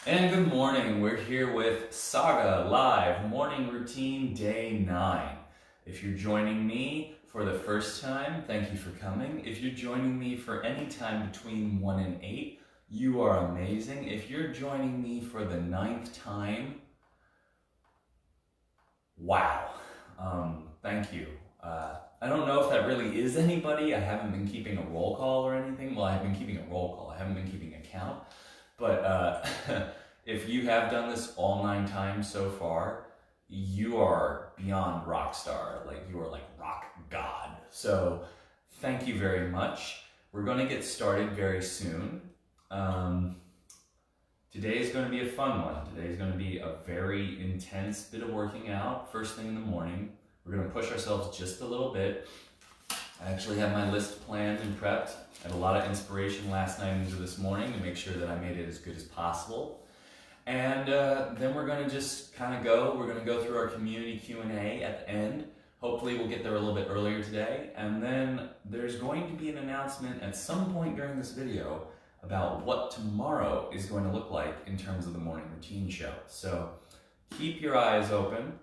And good morning. We're here with Saga Live Morning Routine Day 9. If you're joining me for the first time, thank you for coming. If you're joining me for any time between 1 and 8, you are amazing. If you're joining me for the 9th time, wow. Thank you. I don't know if that really is anybody. I haven't been keeping a roll call or anything. Well, I've been keeping a roll call. I haven't been keeping a count. But if you have done this all 9 times so far, you are beyond rock star. Like, you are like rock god. So thank you very much. We're going to get started very soon. Today is going to be a fun one. Today is going to be a very intense bit of working out first thing in the morning. We're going to push ourselves just a little bit. I actually have my list planned and prepped. I had a lot of inspiration last night into this morning to make sure that I made it as good as possible. And then we're going to just kind of go. We're going to go through our community Q&A at the end. Hopefully we'll get there a little bit earlier today. And then there's going to be an announcement at some point during this video about what tomorrow is going to look like in terms of the morning routine show. So keep your eyes open.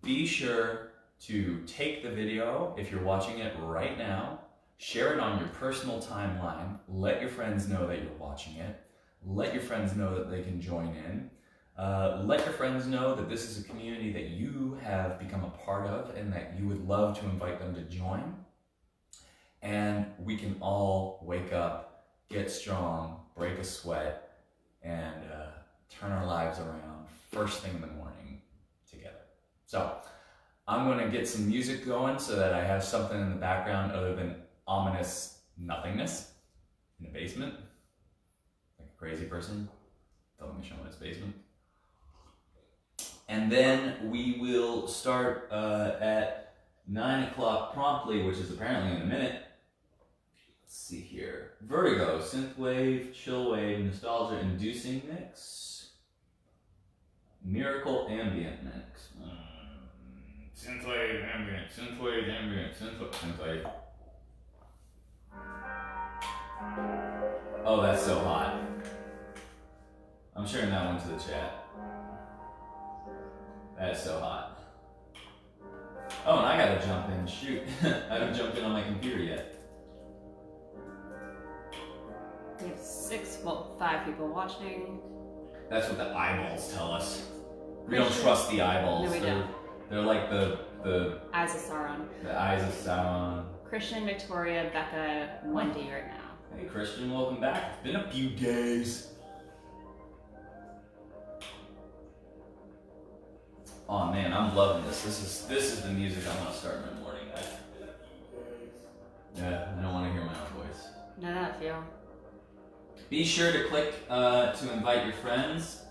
Be sure to take the video if you're watching it right now, share it on your personal timeline, let your friends know that you're watching it, let your friends know that they can join in, let your friends know that this is a community that you have become a part of and that you would love to invite them to join. And we can all wake up, get strong, break a sweat, and turn our lives around first thing in the morning together. So I'm going to get some music going so that I have something in the background other than ominous nothingness in the basement, like a crazy person filming a show in his basement. And then we will start at 9 o'clock promptly, which is apparently in a minute. Let's see here. Vertigo, synthwave, chillwave, nostalgia-inducing mix, miracle ambient mix. Synthwave, ambient, synthwave, ambient, synthwave. Oh, that's so hot. I'm sharing that one to the chat. That's so hot. Oh, and I gotta jump in. Shoot. I haven't jumped in on my computer yet. We have 5 people watching. That's what the eyeballs tell us. We don't trust the eyeballs. No, we don't. They're like the Eyes of Sauron. The eyes of Sauron. Christian, Victoria, Becca, Wendy right now. Hey Christian, welcome back. It's been a few days. Oh man, I'm loving this. This is the music I want to start my morning. Yeah, I don't want to hear my own voice. Know that feel. Be sure to click to invite your friends.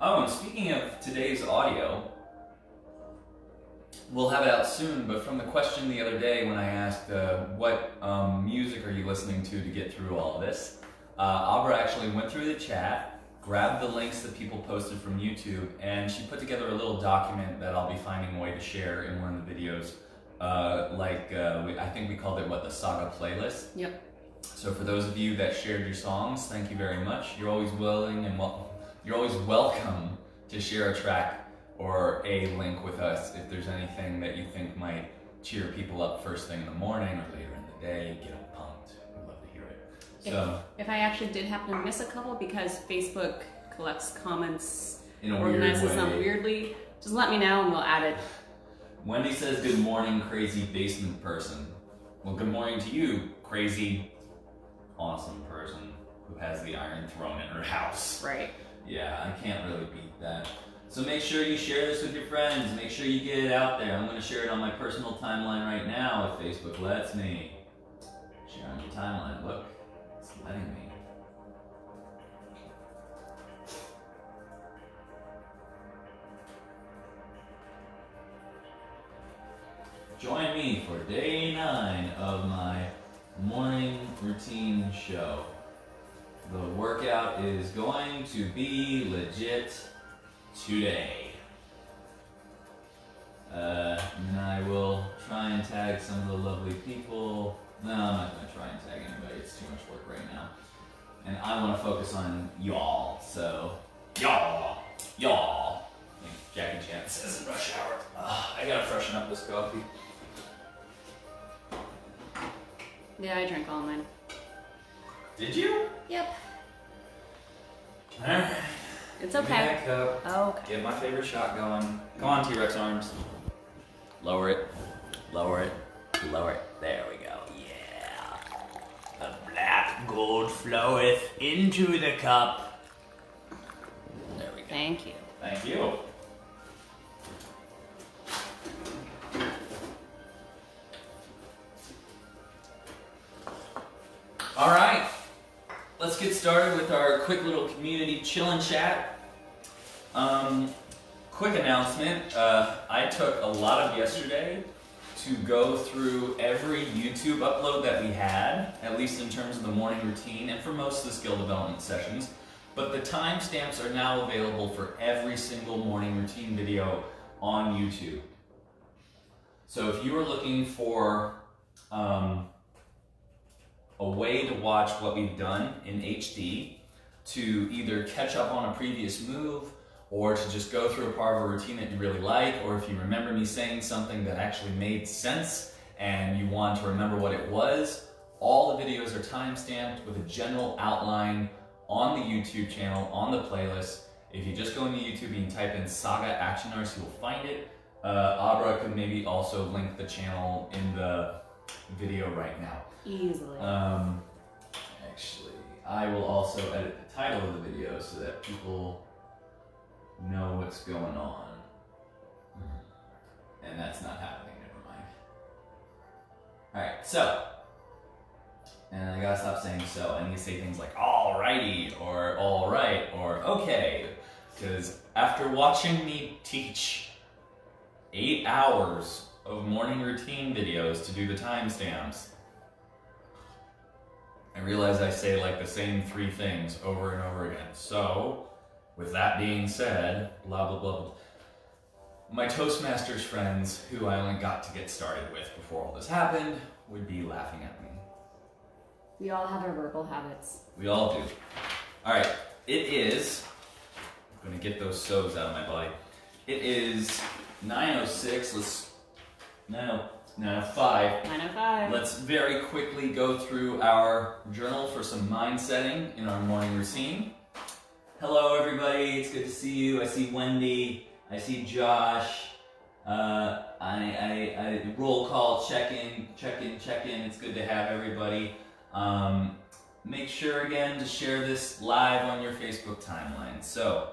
Oh, and speaking of today's audio, we'll have it out soon, but from the question the other day when I asked what music are you listening to get through all of this, Abra actually went through the chat, grabbed the links that people posted from YouTube, and she put together a little document that I'll be finding a way to share in one of the videos. I think we called it, the Saga playlist? Yep. So for those of you that shared your songs, thank you very much. You're always willing and You're always welcome to share a track or a link with us if there's anything that you think might cheer people up first thing in the morning or later in the day. Get them pumped. We'd love to hear it. So, if I actually did happen to miss a couple because Facebook collects comments in a organizes weird way. them weirdly, just let me know and we'll add it. Wendy says, good morning, crazy basement person. Well, good morning to you, crazy, awesome person who has the Iron Throne in her house. Right. Yeah, I can't really beat that. So make sure you share this with your friends. Make sure you get it out there. I'm going to share it on my personal timeline right now if Facebook lets me. Share on your timeline. Look, it's letting me. Join me for day 9 of my morning routine show. The workout is going to be legit today. And I will try and tag tag some of the lovely people. No, I'm not going to try and tag anybody. It's too much work right now. And I want to focus on y'all. So, y'all. Like Jackie Chan says in Rush Hour. I got to freshen up this coffee. Yeah, I drank all mine. Did you? Yep. Alright. It's Give me okay. that cup. Oh, okay. Get my favorite shot going. Come on, T-Rex arms. Lower it. Lower it. Lower it. There we go. Yeah. The black gold floweth into the cup. There we go. Thank you. Thank you. All right. Let's get started with our quick little community chill and chat. Quick announcement. I took a lot of yesterday to go through every YouTube upload that we had, at least in terms of the morning routine and for most of the skill development sessions. But the timestamps are now available for every single morning routine video on YouTube. So if you are looking for a way to watch what we've done in HD, to either catch up on a previous move, or to just go through a part of a routine that you really like, or if you remember me saying something that actually made sense and you want to remember what it was, all the videos are time-stamped with a general outline on the YouTube channel, on the playlist. If you just go into YouTube and type in Saga Action Arts, you'll find it. Abra could maybe also link the channel in the video right now. Easily. Actually, I will also edit the title of the video so that people know what's going on. And that's not happening, never mind. Alright, so. And I gotta stop saying so. I need to say things like alrighty, or alright, or okay. Because after watching me teach 8 hours of morning routine videos to do the timestamps, I realize I say like the same 3 things over and over again. So, with that being said, blah, blah, blah, blah. My Toastmasters friends, who I only got to get started with before all this happened, would be laughing at me. We all have our verbal habits. We all do. All right, it is, I'm gonna get those so's out of my body. It is 9:06, 9:05. 9:05. Let's very quickly go through our journal for some mind setting in our morning routine. Hello everybody, it's good to see you. I see Wendy, I see Josh. I roll call, check in. It's good to have everybody. Make sure again to share this live on your Facebook timeline. So,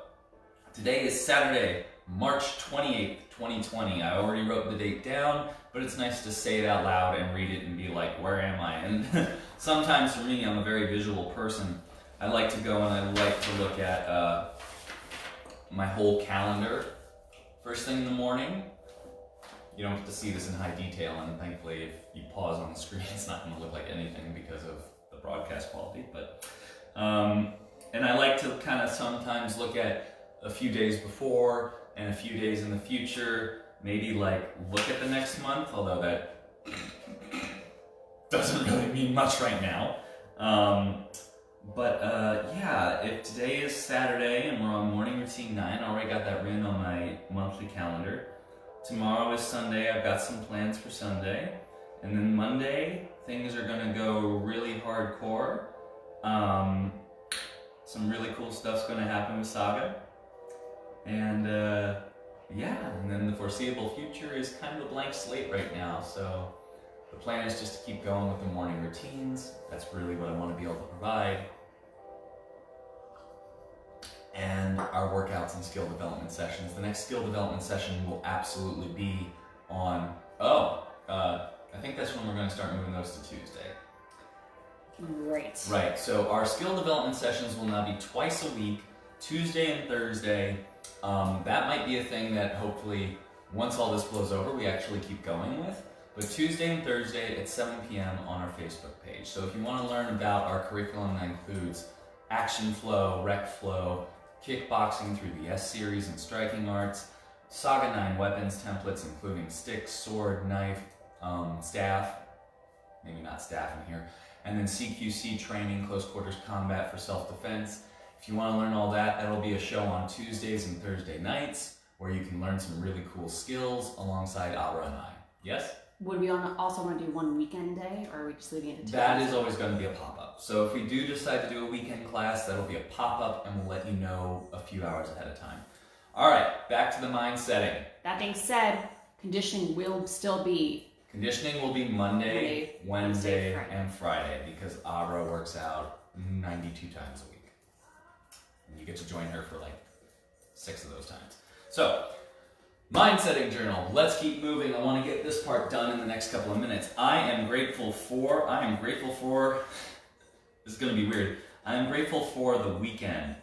today is Saturday, March 28th, 2020. I already wrote the date down, but it's nice to say it out loud and read it and be like, where am I? And sometimes for me, I'm a very visual person. I like to go and I like to look at my whole calendar first thing in the morning. You don't get to see this in high detail, and thankfully if you pause on the screen, it's not going to look like anything because of the broadcast quality. But and I like to kind of sometimes look at a few days before and a few days in the future, maybe like look at the next month, although that doesn't really mean much right now. Yeah, if today is Saturday and we're on morning routine 9, I already got that written on my monthly calendar. Tomorrow is Sunday, I've got some plans for Sunday. And then Monday, things are gonna go really hardcore. Some really cool stuff's gonna happen with Saga. And and then the foreseeable future is kind of a blank slate right now. So the plan is just to keep going with the morning routines. That's really what I want to be able to provide. And our workouts and skill development sessions. The next skill development session will absolutely be on, I think that's when we're going to start moving those to Tuesday. Right, so our skill development sessions will now be twice a week, Tuesday and Thursday. That might be a thing that hopefully, once all this blows over, we actually keep going with. But Tuesday and Thursday at 7 p.m. on our Facebook page. So if you want to learn about our curriculum that includes action flow, rec flow, kickboxing through the S series and striking arts, Saga 9 weapons templates including stick, sword, knife, staff, maybe not staff in here, and then CQC training, close quarters combat for self-defense. If you want to learn all that, that'll be a show on Tuesdays and Thursday nights where you can learn some really cool skills alongside Abra and I. Yes? Would we also want to do one weekend day, or are we just leaving it to 2 That is always going to be a pop-up. So if we do decide to do a weekend class, that'll be a pop-up, and we'll let you know a few hours ahead of time. All right, back to the mind setting. That being said, conditioning will still be... Conditioning will be Monday, Wednesday, and Friday, because Abra works out 92 times a week. And you get to join her for like 6 of those times. So, mind setting journal. Let's keep moving. I want to get this part done in the next couple of minutes. I am grateful for, this is going to be weird. I am grateful for the weekend.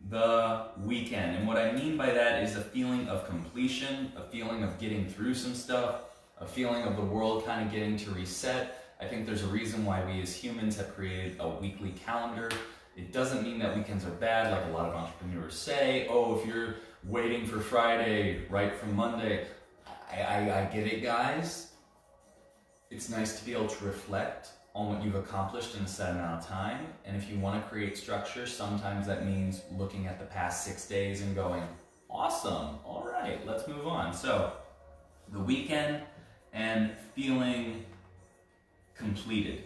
The weekend. And what I mean by that is a feeling of completion, a feeling of getting through some stuff, a feeling of the world kind of getting to reset. I think there's a reason why we as humans have created a weekly calendar. It doesn't mean that weekends are bad, like a lot of entrepreneurs say. Oh, if you're waiting for Friday right from Monday. I get it, guys. It's nice to be able to reflect on what you've accomplished in a set amount of time. And if you want to create structure, sometimes that means looking at the past 6 days and going, awesome, all right, let's move on. So, the weekend and feeling completed,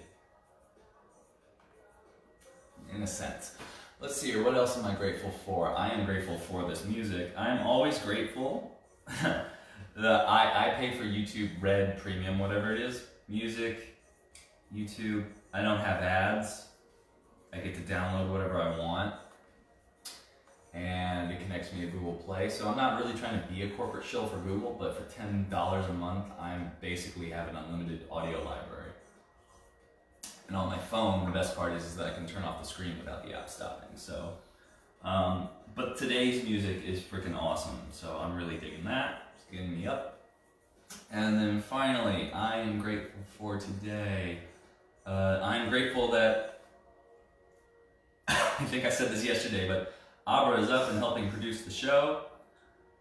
in a sense. Let's see here, what else am I grateful for? I am grateful for this music. I am always grateful that I pay for YouTube Red Premium, whatever it is, music, YouTube. I don't have ads. I get to download whatever I want. And it connects me to Google Play. So I'm not really trying to be a corporate shill for Google, but for $10 a month, I'm basically have an unlimited audio library. And on my phone, the best part is that I can turn off the screen without the app stopping. So, but today's music is freaking awesome. So I'm really digging that. It's getting me up. And then finally, I am grateful for today. I am grateful that, I think I said this yesterday, but Abra is up and helping produce the show.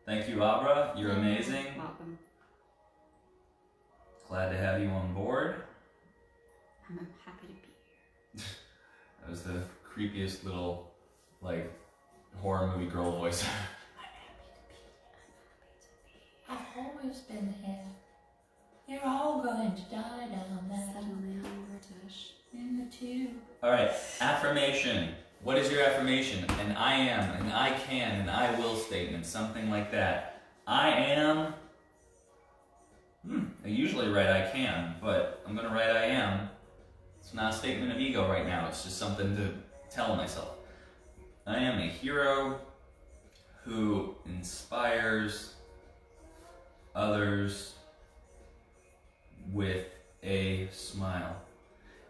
Thank you, Abra. You're amazing. Welcome. Glad to have you on board. I'm happy to be here. That was the creepiest little, like, horror movie girl voice. I've always been here. You're all going to die down there. Suddenly I'm British. In the tube. Alright, affirmation. What is your affirmation? An I am, an I can, an I will statement, something like that. I am, I usually write I can, but I'm going to write I am. It's not a statement of ego right now, it's just something to tell myself. I am a hero who inspires others with a smile.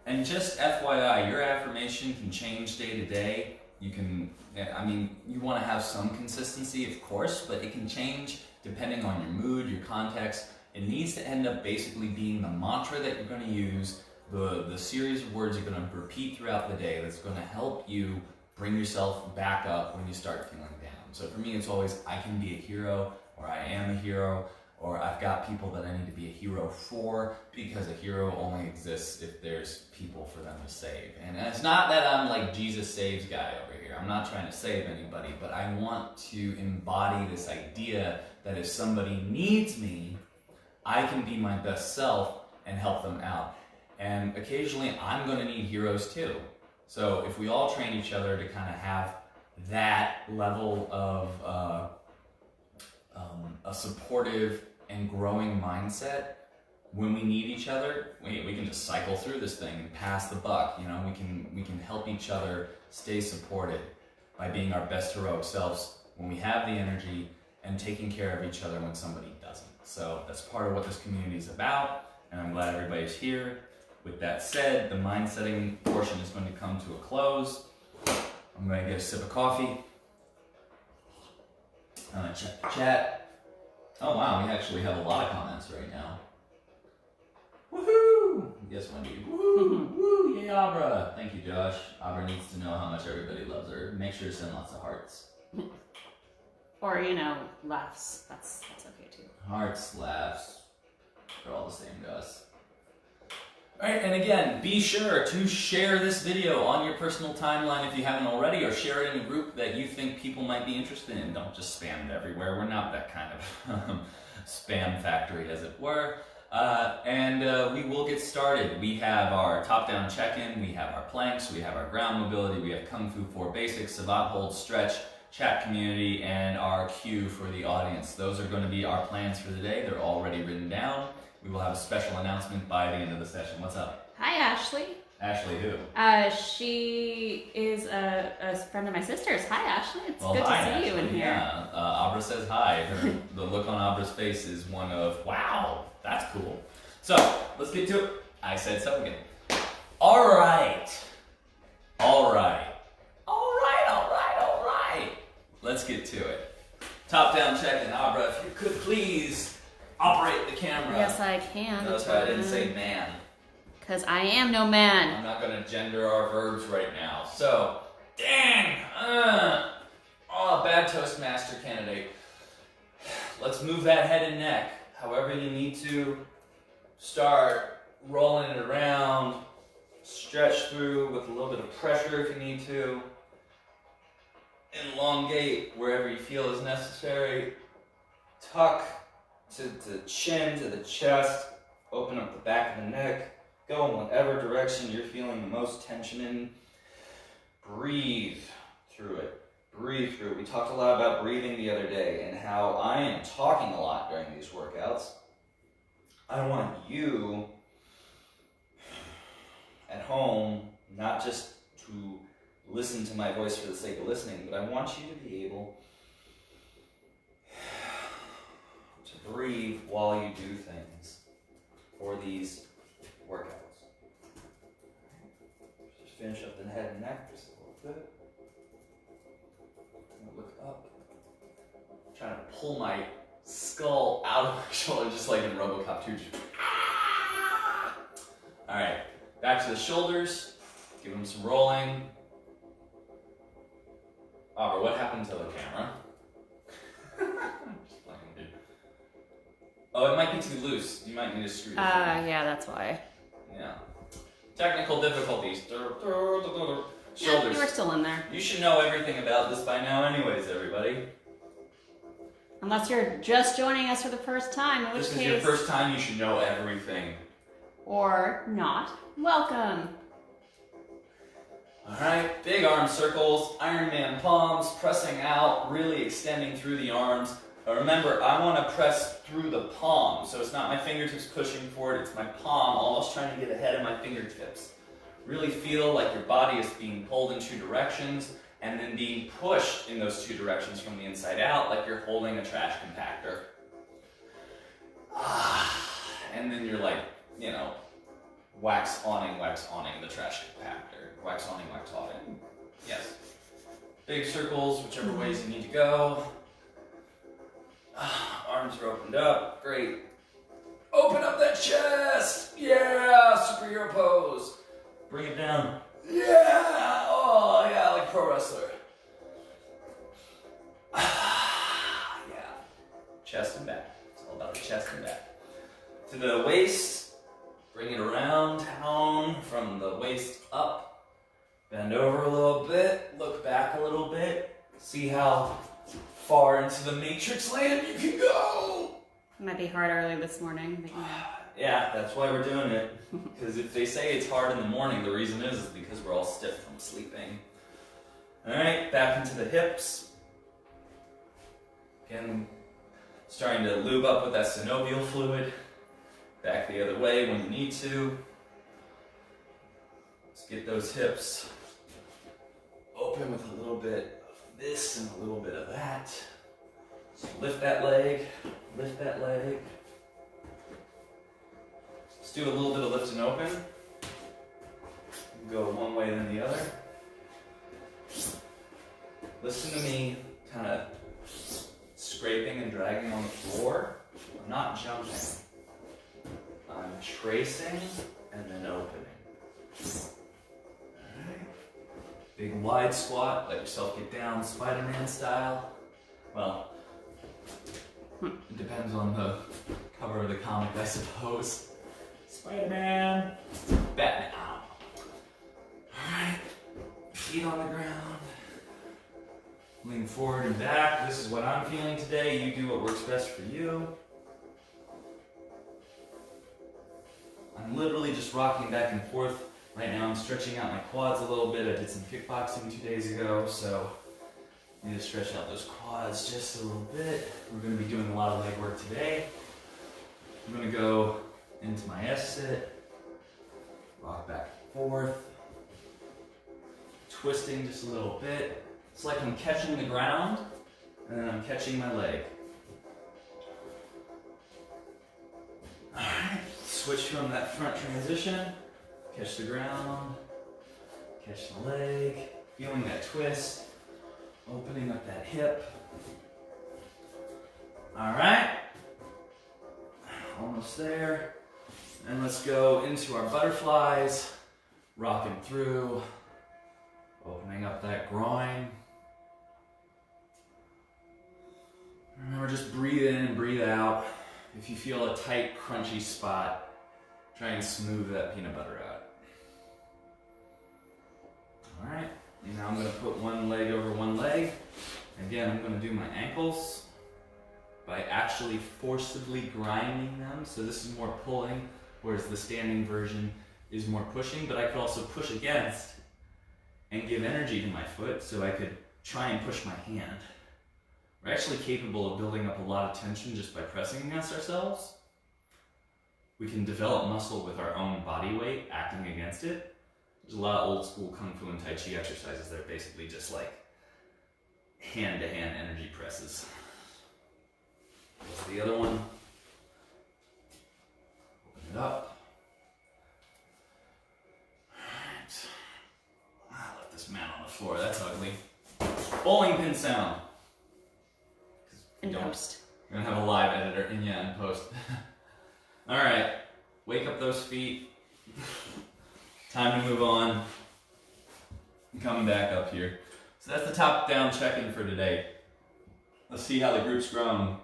And just FYI, your affirmation can change day to day. You can, I mean, you want to have some consistency, of course, but it can change depending on your mood, your context. It needs to end up basically being the mantra that you're going to use, the series of words you're going to repeat throughout the day that's going to help you bring yourself back up when you start feeling down. So for me, it's always, I can be a hero, or I am a hero, or I've got people that I need to be a hero for, because a hero only exists if there's people for them to save. And it's not that I'm like Jesus saves guy over here. I'm not trying to save anybody, but I want to embody this idea that if somebody needs me, I can be my best self and help them out. And occasionally I'm going to need heroes too. So if we all train each other to kind of have that level of a supportive and growing mindset, when we need each other, we can just cycle through this thing and pass the buck. You know, we can help each other stay supported by being our best heroic selves when we have the energy and taking care of each other when somebody doesn't. So that's part of what this community is about, and I'm glad everybody's here. With that said, the mind setting portion is going to come to a close. I'm going to get a sip of coffee. I'm going to check the chat. Oh wow, we actually have a lot of comments right now. Woohoo! Yes, Wendy. Woo! Woo! Yay, Abra! Thank you, Josh. Abra needs to know how much everybody loves her. Make sure to send lots of hearts. Or, you know, laughs. That's okay too. Hearts, laughs. They're all the same to us. Alright, and again, be sure to share this video on your personal timeline if you haven't already, or share it in a group that you think people might be interested in. Don't just spam it everywhere. We're not that kind of spam factory, as it were. We will get started. We have our top-down check-in, we have our planks, we have our ground mobility, we have Kung Fu 4 basics, Savate Hold, stretch, chat community, and our cue for the audience. Those are going to be our plans for the day. They're already written down. We will have a special announcement by the end of the session. What's up? Hi, Ashley. Ashley who? She is a friend of my sister's. Hi, Ashley. It's Well, good hi, to see Ashley. you in here. Yeah, Abra says hi. The look on Abra's face is one of, wow, that's cool. So, let's get to it. I said so again. All right. Let's get to it. Top-down check-in. Abra, if you could please operate the camera. Yes, I can. Notice how I didn't say man. Because I am no man. I'm not going to gender our verbs right now. So, dang! Bad Toastmaster candidate. Let's move that head and neck however you need to. Start rolling it around. Stretch through with a little bit of pressure if you need to. Elongate wherever you feel is necessary. Tuck to the chin, to the chest. Open up the back of the neck. Go in whatever direction you're feeling the most tension in. Breathe through it. Breathe through it. We talked a lot about breathing the other day and how I am talking a lot during these workouts. I want you at home not just to listen to my voice for the sake of listening, but I want you to be able to breathe while you do things for these workouts. Just finish up the head and neck just a little bit. I'm gonna look up. I'm trying to pull my skull out of my shoulder, just like in RoboCop 2. Alright, back to the shoulders. Give them some rolling. Aubrey, what happened to the camera? Just playing, dude. Oh, it might be too loose. You might need to screw it. Yeah, that's why. Yeah. Technical difficulties. Shoulders. Yeah, you were still in there. You should know everything about this by now anyways, everybody. Unless you're just joining us for the first time, in which This case... is your first time, you should know everything. Or not. Welcome. Alright, big arm circles, Iron Man palms, pressing out, really extending through the arms. But remember, I want to press through the palm, so it's not my fingertips pushing forward, it's my palm almost trying to get ahead of my fingertips. Really feel like your body is being pulled in two directions and then being pushed in those two directions from the inside out like you're holding a trash compactor. And then you're like, you know, wax awning the trash compactor. Wax awning, wax offing. Yes. Big circles, whichever ways you need to go. Arms are opened up. Great. Open up that chest. Yeah, superhero pose. Bring it down. Yeah. Oh, yeah, like pro wrestler. Yeah. Chest and back. It's all about the chest and back. To the waist. Bring it around, down from the waist up. Bend over a little bit, look back a little bit, see how far into the matrix land you can go. It might be hard early this morning. But Yeah, that's why we're doing it. Because if they say it's hard in the morning, the reason is because we're all stiff from sleeping. Alright, back into the hips. Again, starting to lube up with that synovial fluid. Back the other way when you need to. Let's get those hips open with a little bit of this and a little bit of that. So lift that leg, lift that leg. Let's do a little bit of lift and open. Go one way then the other. Listen to me kind of scraping and dragging on the floor. I'm not jumping. I'm tracing and then opening. Alright. Big wide squat, let yourself get down Spider-Man style. Well, it depends on the cover of the comic, I suppose. Spider-Man. Batman. Alright. Feet on the ground. Lean forward and back. This is what I'm feeling today. You do what works best for you. I'm literally just rocking back and forth. Right now I'm stretching out my quads a little bit. I did some kickboxing 2 days ago, so I need to stretch out those quads just a little bit. We're going to be doing a lot of leg work today. I'm going to go into my S-sit, rock back and forth, twisting just a little bit. It's like I'm catching the ground, and then I'm catching my leg. Alright, switch from that front transition, catch the ground, catch the leg, feeling that twist, opening up that hip. Alright, almost there. And let's go into our butterflies, rocking through, opening up that groin. Remember, just breathe in and breathe out. If you feel a tight, crunchy spot, try and smooth that peanut butter out. All right, now I'm going to put one leg over one leg. Again, I'm going to do my ankles by actually forcibly grinding them. So this is more pulling, whereas the standing version is more pushing, but I could also push against and give energy to my foot so I could try and push my hand. We're actually capable of building up a lot of tension just by pressing against ourselves. We can develop muscle with our own body weight acting against it. There's a lot of old school Kung Fu and Tai Chi exercises that are basically just like hand-to-hand energy presses. What's the other one? Open it up. Alright. I left this mat on the floor, that's ugly. Bowling pin sound. In post. We're gonna have a live editor in post. Alright, wake up those feet. Time to move on. Coming back up here. So that's the top-down check-in for today. Let's see how the group's grown.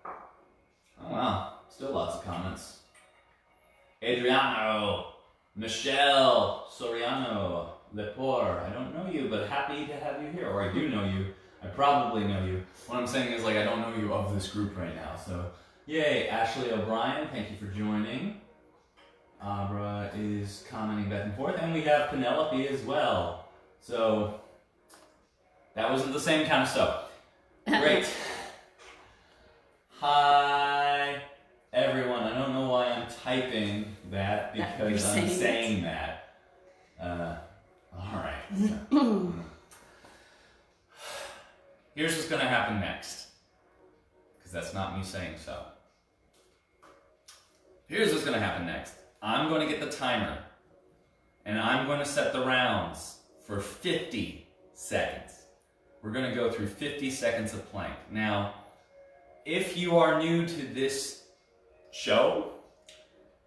Oh wow, still lots of comments. Adriano, Michelle, Soriano, Lepore. I don't know you, but happy to have you here. Or I do know you. I probably know you. What I'm saying is, like, I don't know you of this group right now. So, yay, Ashley O'Brien, thank you for joining. Abra is commenting back and forth, and we have Penelope as well. So, that wasn't the same kind of stuff. Great. Hi, everyone. I don't know why I'm typing that because I'm saying that. All right. Here's what's going to happen next, because that's not me saying so. Here's what's going to happen next. I'm going to get the timer, and I'm going to set the rounds for 50 seconds. We're going to go through 50 seconds of plank. Now, if you are new to this show,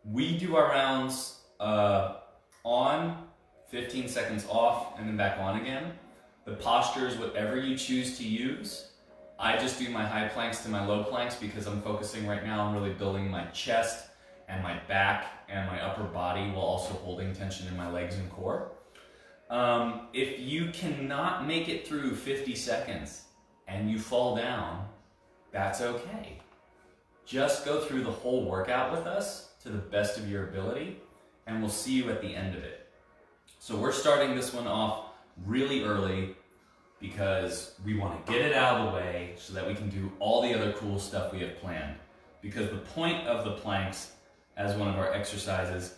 we do our rounds on, 15 seconds off, and then back on again. The posture is whatever you choose to use. I just do my high planks to my low planks because I'm focusing right now on really building my chest and my back and my upper body while also holding tension in my legs and core. If you cannot make it through 50 seconds and you fall down, that's okay. Just go through the whole workout with us to the best of your ability, and we'll see you at the end of it. So we're starting this one off really early because we want to get it out of the way so that we can do all the other cool stuff we have planned. Because the point of the planks as one of our exercises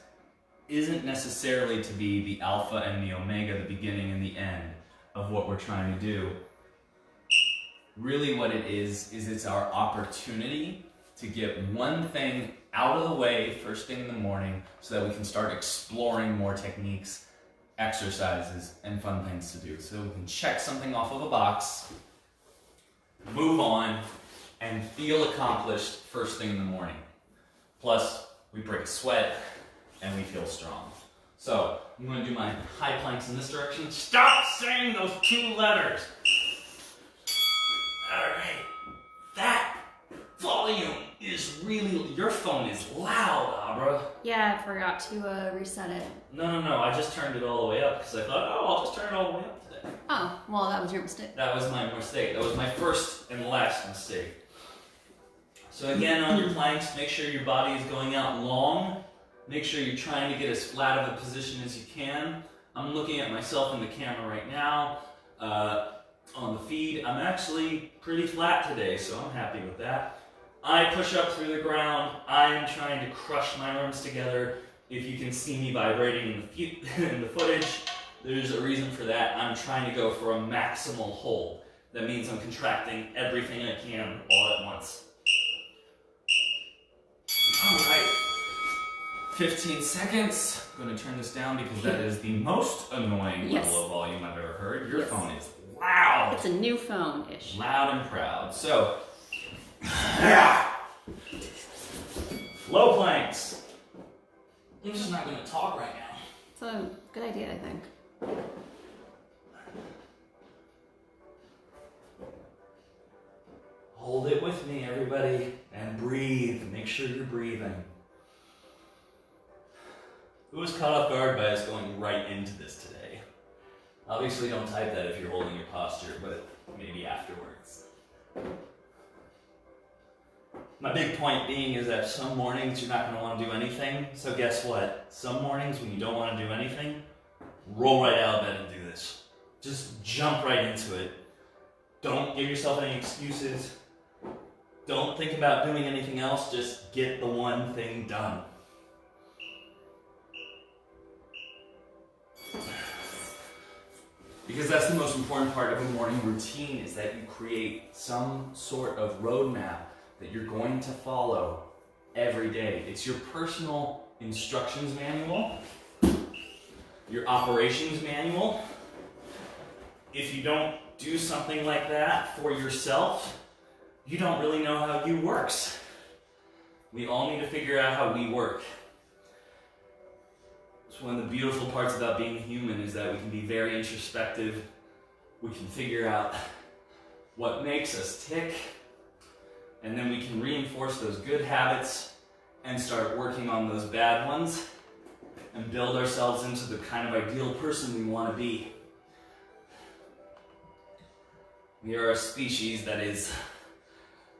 isn't necessarily to be the alpha and the omega, the beginning and the end of what we're trying to do. Really what it is it's our opportunity to get one thing out of the way first thing in the morning so that we can start exploring more techniques, exercises, and fun things to do. So we can check something off of a box, move on, and feel accomplished first thing in the morning. Plus, we break sweat and we feel strong. So, I'm going to do my high planks in this direction. Stop saying those 2 letters! Alright, that volume is really, your phone is loud, Abra. Yeah, I forgot to reset it. No, I just turned it all the way up because I thought, oh, I'll just turn it all the way up today. Oh, well, that was your mistake. That was my mistake. That was my first and last mistake. So again, on your planks, make sure your body is going out long. Make sure you're trying to get as flat of a position as you can. I'm looking at myself in the camera right now. On the feed, I'm actually pretty flat today, so I'm happy with that. I push up through the ground. I am trying to crush my arms together. If you can see me vibrating in the footage, there's a reason for that. I'm trying to go for a maximal hold. That means I'm contracting everything I can all at once. All right, 15 seconds. I'm going to turn this down because that is the most annoying level of volume I've ever heard. Your phone is loud. It's a new phone-ish. Loud and proud. So, low planks. I'm just not going to talk right now. It's a good idea, I think. Hold it with me, everybody, and breathe. Make sure you're breathing. Who was caught off guard by us going right into this today? Obviously, don't type that if you're holding your posture, but maybe afterwards. My big point being is that some mornings you're not going to want to do anything. So guess what? Some mornings when you don't want to do anything, roll right out of bed and do this. Just jump right into it. Don't give yourself any excuses. Don't think about doing anything else. Just get the one thing done. Because that's the most important part of a morning routine, is that you create some sort of roadmap that you're going to follow every day. It's your personal instructions manual, your operations manual. If you don't do something like that for yourself, you don't really know how you works. We all need to figure out how we work. It's one of the beautiful parts about being human is that we can be very introspective. We can figure out what makes us tick, and then we can reinforce those good habits and start working on those bad ones and build ourselves into the kind of ideal person we want to be. We are a species that is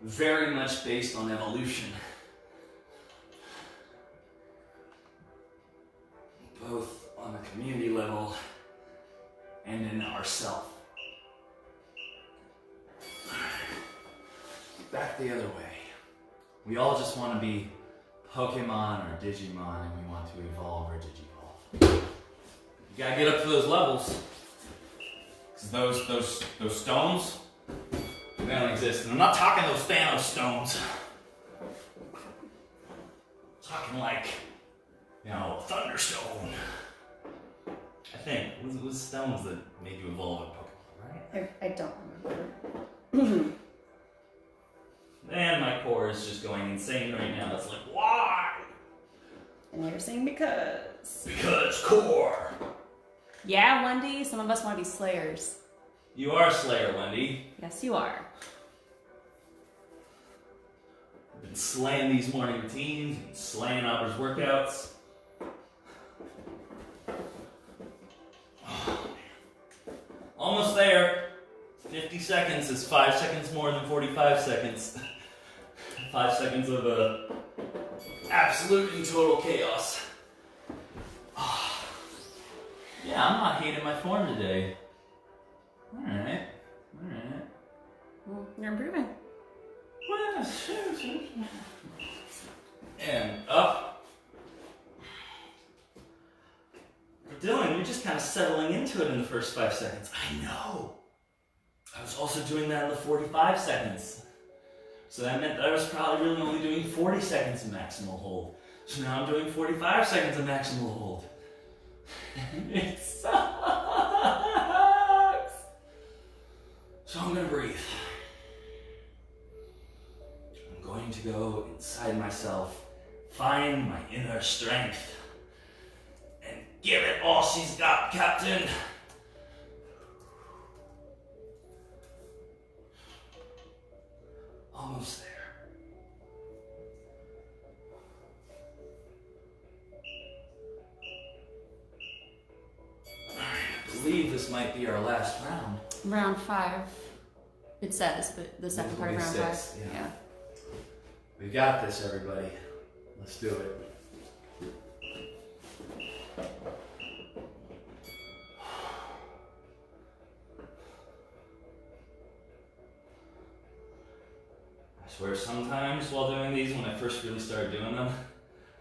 very much based on evolution, both on a community level and in ourself. Back the other way. We all just want to be Pokemon or Digimon, and we want to evolve or digivolve. You gotta get up to those levels. Because those stones, they don't exist. And I'm not talking those Thanos stones. I'm talking like, Thunderstone. I think. It was stones that made you evolve in Pokemon, right? I don't remember. And my core is just going insane right now. It's like, why? And you're saying because. Because core. Yeah, Wendy, some of us want to be slayers. You are Slayer, Wendy. Yes, you are. I've been slaying these morning routines and slaying Abra's workouts. Oh, man. Almost there. 50 seconds is 5 seconds more than 45 seconds. 5 seconds of absolute and total chaos. Yeah, I'm not hating my form today. Alright. Well, you're improving. And up. But Dylan, you're just kind of settling into it in the first 5 seconds. I know. I was also doing that in the 45 seconds. So that meant that I was probably really only doing 40 seconds of maximal hold. So now I'm doing 45 seconds of maximal hold. It sucks. So I'm gonna breathe. I'm going to go inside myself, find my inner strength, and give it all she's got, Captain. Almost there. this might be our last round. Round 5, it says, but the second part of round 5. Yeah. We got this, everybody. Let's do it. I swear sometimes while doing these, when I first really started doing them,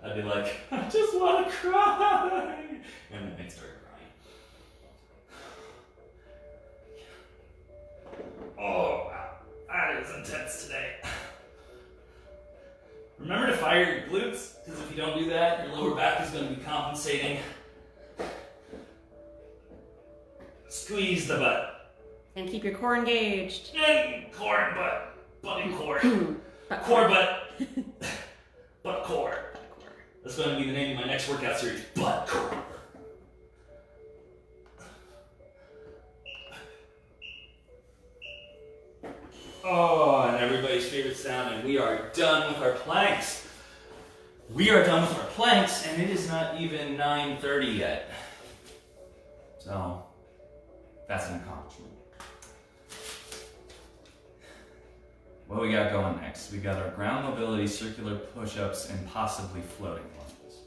I'd be like, I just want to cry! And then I'd start crying. Oh, wow. That is intense today. Remember to fire your glutes, because if you don't do that, your lower back is going to be compensating. Squeeze the butt. And keep your core engaged. And core and butt. Butt and core. Butt Core butt. Butt core. That's going to be the name of my next workout series. Butt core. Oh, and everybody's favorite sound, and we are done with our planks. We are done with our planks, and it is not even 9:30 yet. So, that's an accomplishment. What we got going next? We got our ground mobility, circular push-ups, and possibly floating lunges.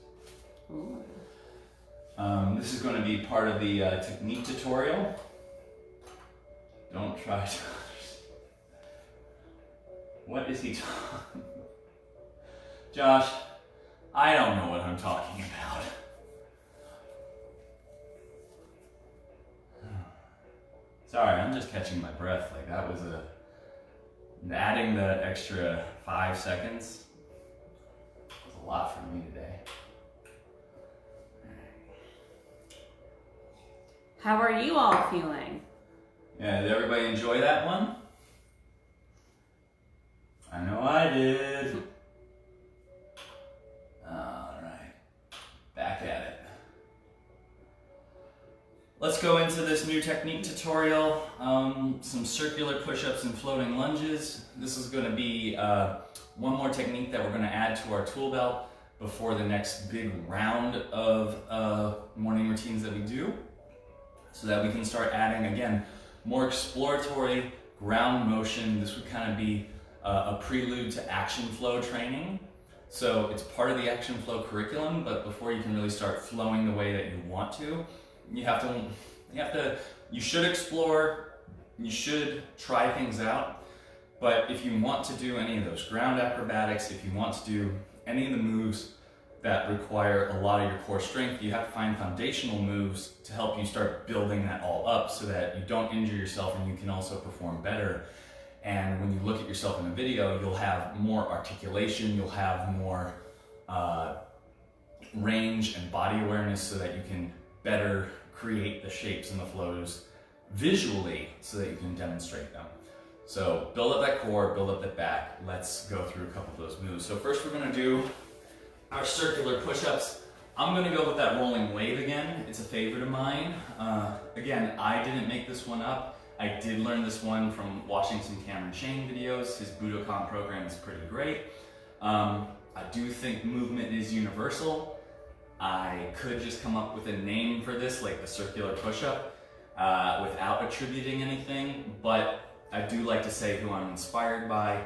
This is going to be part of the technique tutorial. Don't try to. What is he talking? Josh, I don't know what I'm talking about. Sorry, I'm just catching my breath. Like that was adding the extra 5 seconds was a lot for me today. How are you all feeling? Yeah, did everybody enjoy that one? I know I did. Alright, back at it. Let's go into this new technique tutorial. Some circular push-ups and floating lunges. This is going to be one more technique that we're going to add to our tool belt before the next big round of morning routines that we do, so that we can start adding, again, more exploratory ground motion. This would kind of be a prelude to action flow training. So it's part of the action flow curriculum, but before you can really start flowing the way that you want to, you should explore, you should try things out. But if you want to do any of those ground acrobatics, if you want to do any of the moves that require a lot of your core strength, you have to find foundational moves to help you start building that all up so that you don't injure yourself and you can also perform better. And when you look at yourself in a video, you'll have more articulation, you'll have more range and body awareness so that you can better create the shapes and the flows visually so that you can demonstrate them. So build up that core, build up that back. Let's go through a couple of those moves. So first we're gonna do our circular push-ups. I'm gonna go with that rolling wave again. It's a favorite of mine. Again, I didn't make this one up. I did learn this one from watching some Cameron Shane videos. His Budokan program is pretty great. I do think movement is universal. I could just come up with a name for this, like the circular push-up, without attributing anything, but I do like to say who I'm inspired by,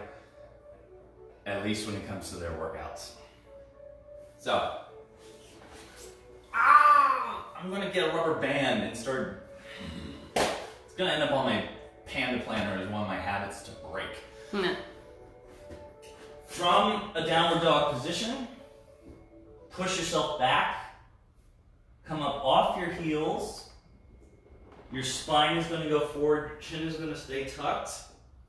at least when it comes to their workouts. So, I'm gonna get a rubber band and start. It's gonna end up on my panda planner as one of my habits to break. From a downward dog position, push yourself back, come up off your heels, your spine is going to go forward, your chin is going to stay tucked,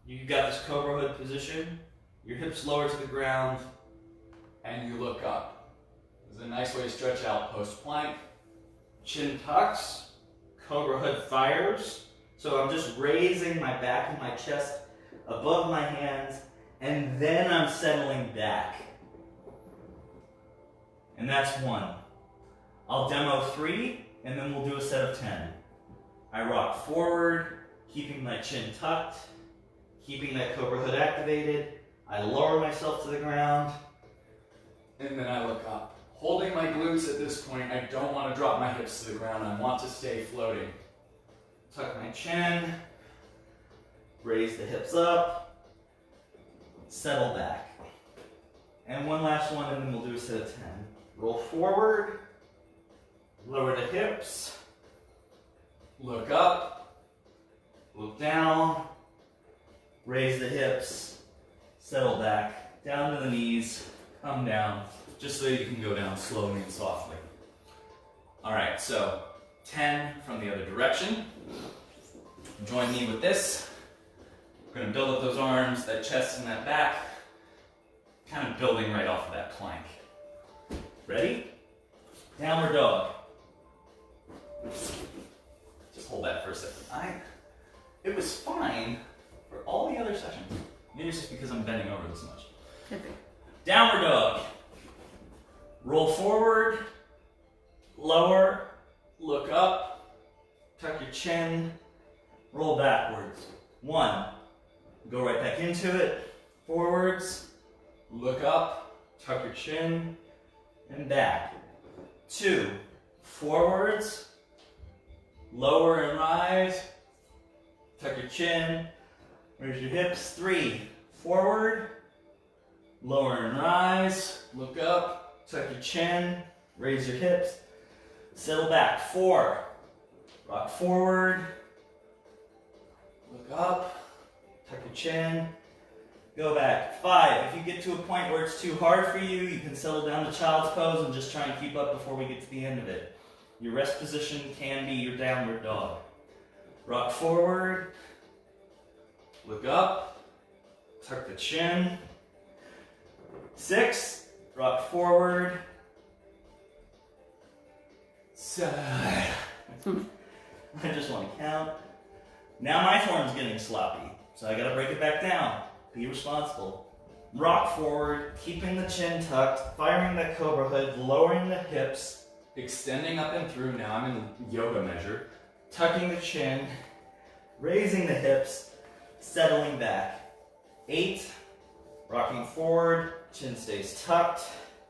you've got this cobra hood position, your hips lower to the ground, and you look up. This is a nice way to stretch out post plank. Chin tucks, cobra hood fires, so I'm just raising my back and my chest above my hands, and then I'm settling back. And that's 1. I'll demo 3, and then we'll do a set of 10. I rock forward, keeping my chin tucked, keeping that cobra hood activated. I lower myself to the ground, and then I look up. Holding my glutes at this point, I don't want to drop my hips to the ground. I want to stay floating. tuck my chin, raise the hips up, settle back. And one last one, and then we'll do a set of 10. Roll forward, lower the hips, look up, look down, raise the hips, settle back, down to the knees, come down, just so you can go down slowly and softly. All right, so 10 from the other direction. Join me with this. We're gonna build up those arms, that chest and that back, kind of building right off of that plank. Ready? Downward dog. Just hold that for a second. It was fine for all the other sessions. Maybe it's just because I'm bending over this much. Could be. Downward dog. Roll forward, lower, look up, tuck your chin, roll backwards. 1, go right back into it, forwards, look up, tuck your chin, and back. 2, forwards, lower and rise, tuck your chin, raise your hips. 3, forward, lower and rise, look up, tuck your chin, raise your hips, settle back. 4, rock forward, look up, tuck your chin, go back. 5, if you get to a point where it's too hard for you, you can settle down to child's pose and just try and keep up before we get to the end of it. Your rest position can be your downward dog. Rock forward, look up, tuck the chin. 6, rock forward, side. I just want to count. Now my form's getting sloppy, so I gotta break it back down. Be responsible. Rock forward, keeping the chin tucked, firing that cobra hood, lowering the hips, extending up and through. Now I'm in yoga measure. Tucking the chin, raising the hips, settling back. 8, rocking forward, chin stays tucked,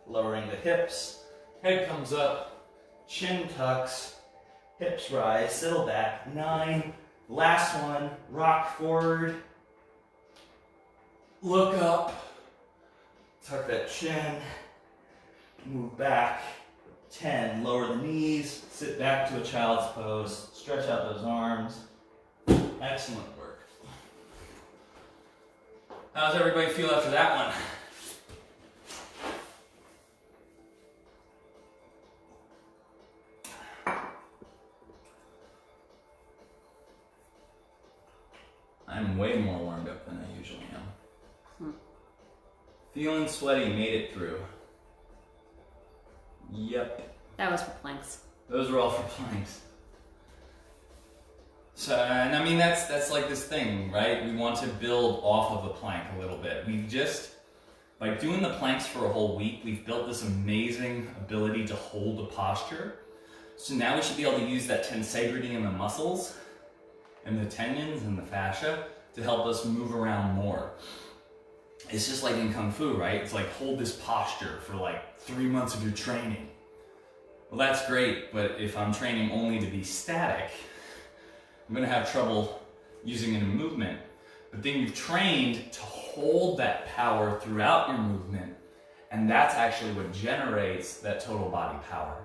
lowering the hips, head comes up, chin tucks, hips rise, settle back. 9, last one, rock forward, look up, tuck that chin, move back. 10, lower the knees, sit back to a child's pose, stretch out those arms. Excellent work. How's everybody feel after that one? I'm way more warmed up than I usually am. Feeling sweaty, made it through. Yep. That was for planks. Those were all for planks. So, and I mean, that's like this thing, right? We want to build off of the plank a little bit. We've just, by doing the planks for a whole week, we've built this amazing ability to hold the posture. So now we should be able to use that tensegrity in the muscles and the tendons and the fascia to help us move around more. It's just like in Kung Fu, right? It's like hold this posture for like 3 months of your training. Well, that's great, but if I'm training only to be static, I'm gonna have trouble using it in movement. But then you've trained to hold that power throughout your movement, and that's actually what generates that total body power.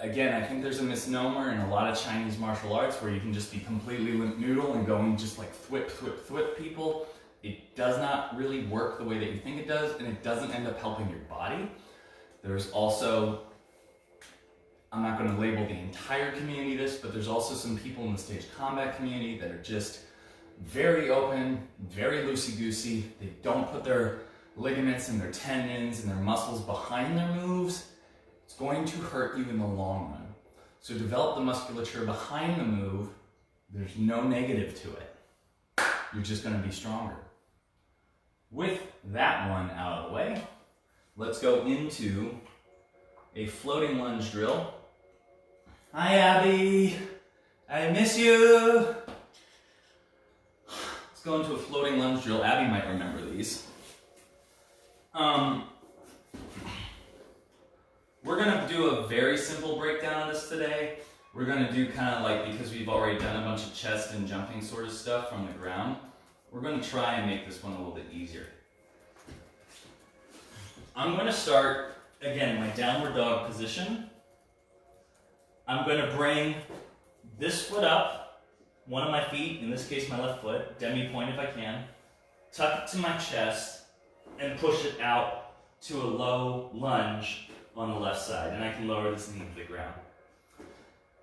Again, I think there's a misnomer in a lot of Chinese martial arts where you can just be completely limp noodle and going just like thwip, thwip, thwip people. It does not really work the way that you think it does, and it doesn't end up helping your body. There's also, I'm not going to label the entire community this, but there's also some people in the stage combat community that are just very open, very loosey-goosey. They don't put their ligaments and their tendons and their muscles behind their moves. It's going to hurt you in the long run. So develop the musculature behind the move. There's no negative to it. You're just going to be stronger. With that one out of the way, let's go into a floating lunge drill. Hi, Abby. I miss you. Let's go into a floating lunge drill. Abby might remember these. We're going to do a very simple breakdown of this today. we're gonna do kind of like, because we've already done a bunch of chest and jumping sort of stuff from the ground, we're gonna try and make this one a little bit easier. I'm gonna start, again, in my downward dog position. I'm gonna bring this foot up, one of my feet, in this case my left foot, demi-point if I can, tuck it to my chest, and push it out to a low lunge on the left side. And I can lower this knee to the ground.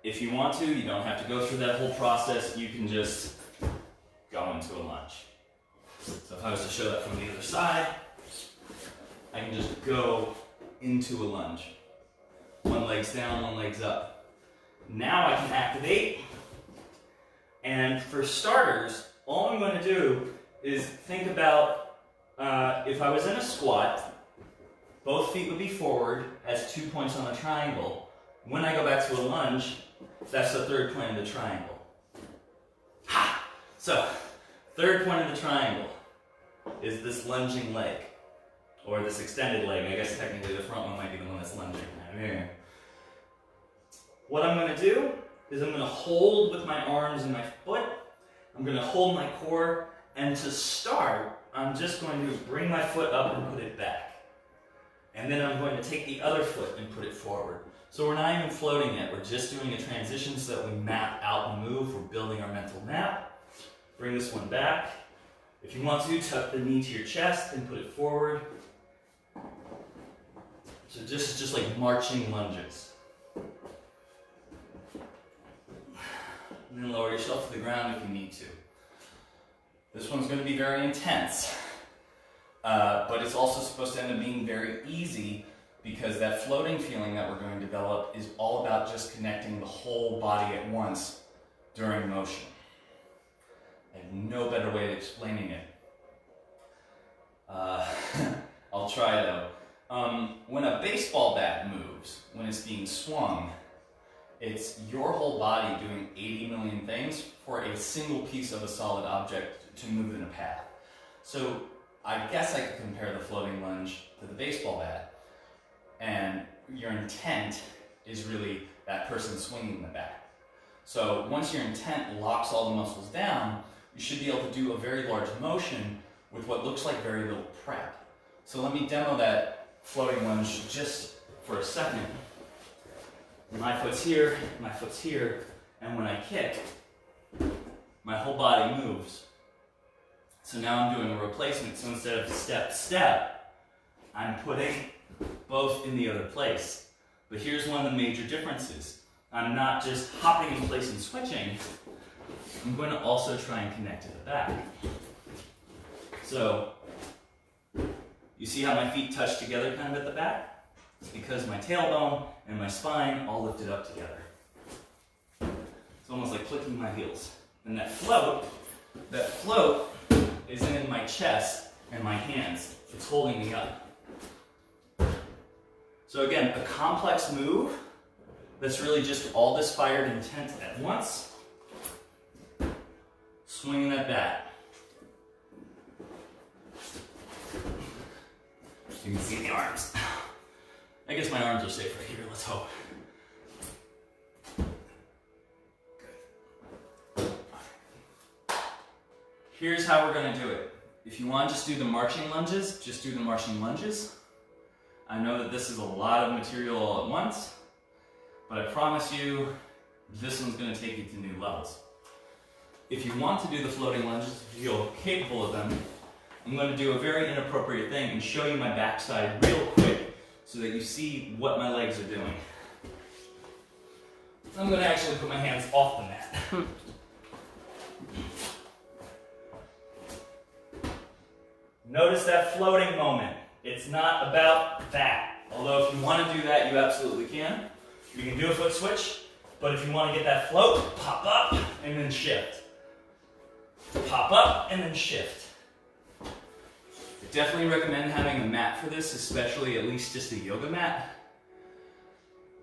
If you want to, you don't have to go through that whole process. You can just go into a lunge. So if I was to show that from the other side, I can just go into a lunge. One leg's down, one leg's up. Now I can activate. And for starters, all I'm going to do is think about if I was in a squat, both feet would be forward as 2 points on a triangle. When I go back to a lunge, that's the third point of the triangle. Ha! So, third point of the triangle is this lunging leg, or this extended leg. I guess technically the front one might be the one that's lunging. What I'm going to do is I'm going to hold with my arms and my foot. I'm going to hold my core, and to start, I'm just going to bring my foot up and put it back. And then I'm going to take the other foot and put it forward. So we're not even floating yet. We're just doing a transition so that we map out and move. We're building our mental map. Bring this one back. If you want to, tuck the knee to your chest and put it forward. So this is just like marching lunges. And then lower yourself to the ground if you need to. This one's going to be very intense, but it's also supposed to end up being very easy because that floating feeling that we're going to develop is all about just connecting the whole body at once during motion. I have no better way of explaining it. I'll try though. When a baseball bat moves, when it's being swung, it's your whole body doing 80 million things for a single piece of a solid object to move in a path. So I guess I could compare the floating lunge to the baseball bat. And your intent is really that person swinging the bat. So once your intent locks all the muscles down, you should be able to do a very large motion with what looks like very little prep. So let me demo that floating lunge just for a second. My foot's here, and when I kick, my whole body moves. So now I'm doing a replacement. So instead of step, step, I'm putting both in the other place. But here's one of the major differences. I'm not just hopping in place and switching. I'm going to also try and connect to the back. So, you see how my feet touch together kind of at the back? It's because my tailbone and my spine all lifted up together. It's almost like clicking my heels. And that float is in my chest and my hands. It's holding me up. So again, a complex move that's really just all this fired intent at once. Swinging that bat. You can see the arms. I guess my arms are safer here, let's hope. Good. Here's how we're going to do it. If you want to just do the marching lunges, just do the marching lunges. I know that this is a lot of material all at once, but I promise you, this one's going to take you to new levels. If you want to do the floating lunges, if you feel capable of them, I'm going to do a very inappropriate thing and show you my backside real quick so that you see what my legs are doing. I'm going to actually put my hands off the mat. Notice that floating moment. It's not about that. Although if you want to do that, you absolutely can. You can do a foot switch, but if you want to get that float, pop up and then shift. Pop up and then shift. I definitely recommend having a mat for this, especially at least just a yoga mat.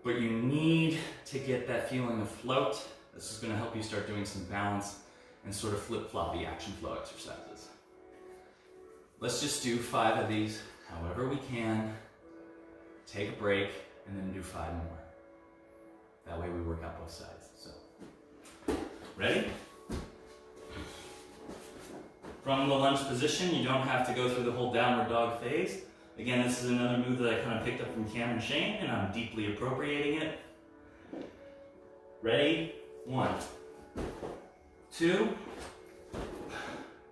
But you need to get that feeling of float. This is going to help you start doing some balance and sort of flip-floppy action flow exercises. Let's just do 5 of these however we can. Take a break and then do 5 more. That way we work out both sides. So, ready? From the lunge position, you don't have to go through the whole downward dog phase. Again, this is another move that I kind of picked up from Cameron Shane, and I'm deeply appropriating it. Ready? 1, 2.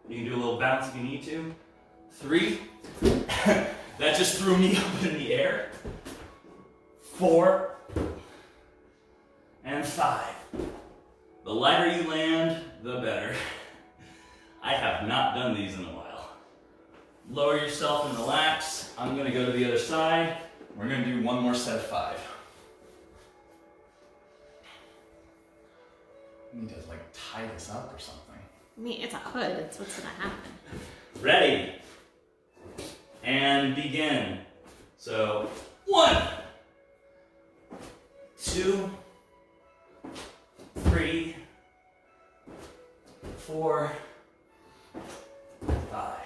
You can do a little bounce if you need to. 3. That just threw me up in the air. 4. And 5. The lighter you land, the better. I have not done these in a while. Lower yourself and relax. I'm gonna go to the other side. We're gonna do one more set of 5. We need to like tie this up or something. I mean, it's a hood. It's what's gonna happen. Ready? And begin. So, 1, 2, 3, 4, 5.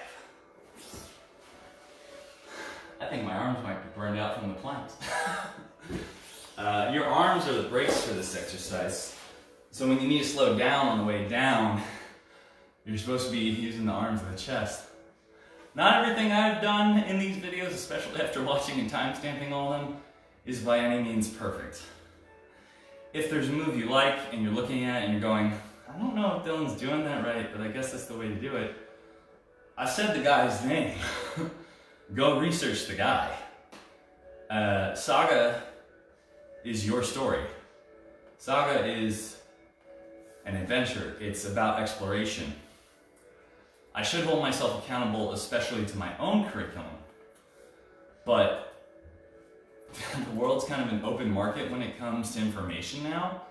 I think my arms might be burned out from the planks. Your arms are the brakes for this exercise. So when you need to slow down on the way down, you're supposed to be using the arms and the chest. Not everything I've done in these videos, especially after watching and timestamping all of them, is by any means perfect. If there's a move you like and you're looking at it and you're going, I don't know if Dylan's doing that right, but I guess that's the way to do it. I said the guy's name. Go research the guy. SAGA is your story. SAGA is an adventure. It's about exploration. I should hold myself accountable, especially to my own curriculum. But the world's kind of an open market when it comes to information now.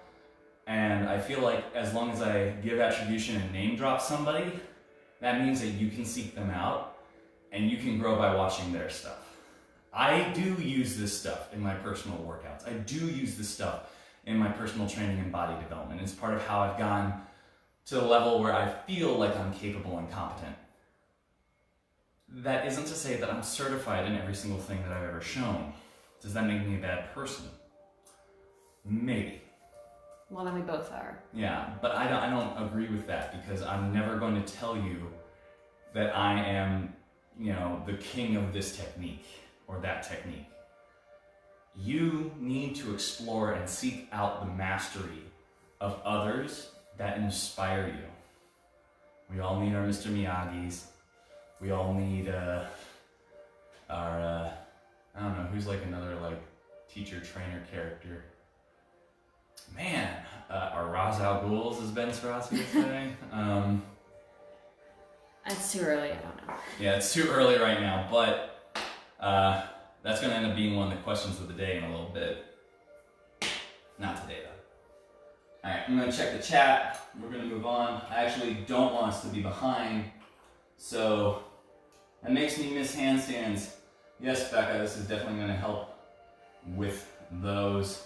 And I feel like as long as I give attribution and name drop somebody, that means that you can seek them out and you can grow by watching their stuff. I do use this stuff in my personal workouts. I do use this stuff in my personal training and body development. It's part of how I've gone to the level where I feel like I'm capable and competent. That isn't to say that I'm certified in every single thing that I've ever shown. Does that make me a bad person? Maybe. Well, then we both are. Yeah, but I don't agree with that because I'm never going to tell you that I am, the king of this technique or that technique. You need to explore and seek out the mastery of others that inspire you. We all need our Mr. Miyagi's. We all need our, I don't know, who's like another like teacher trainer character. Man, our Ra's al Ghuls, as Ben Swarovski would say. It's too early, I don't know. Yeah, it's too early right now, but that's going to end up being one of the questions of the day in a little bit. Not today, though. All right, I'm going to check the chat. We're going to move on. I actually don't want us to be behind, so that makes me miss handstands. Yes, Becca, this is definitely going to help with those.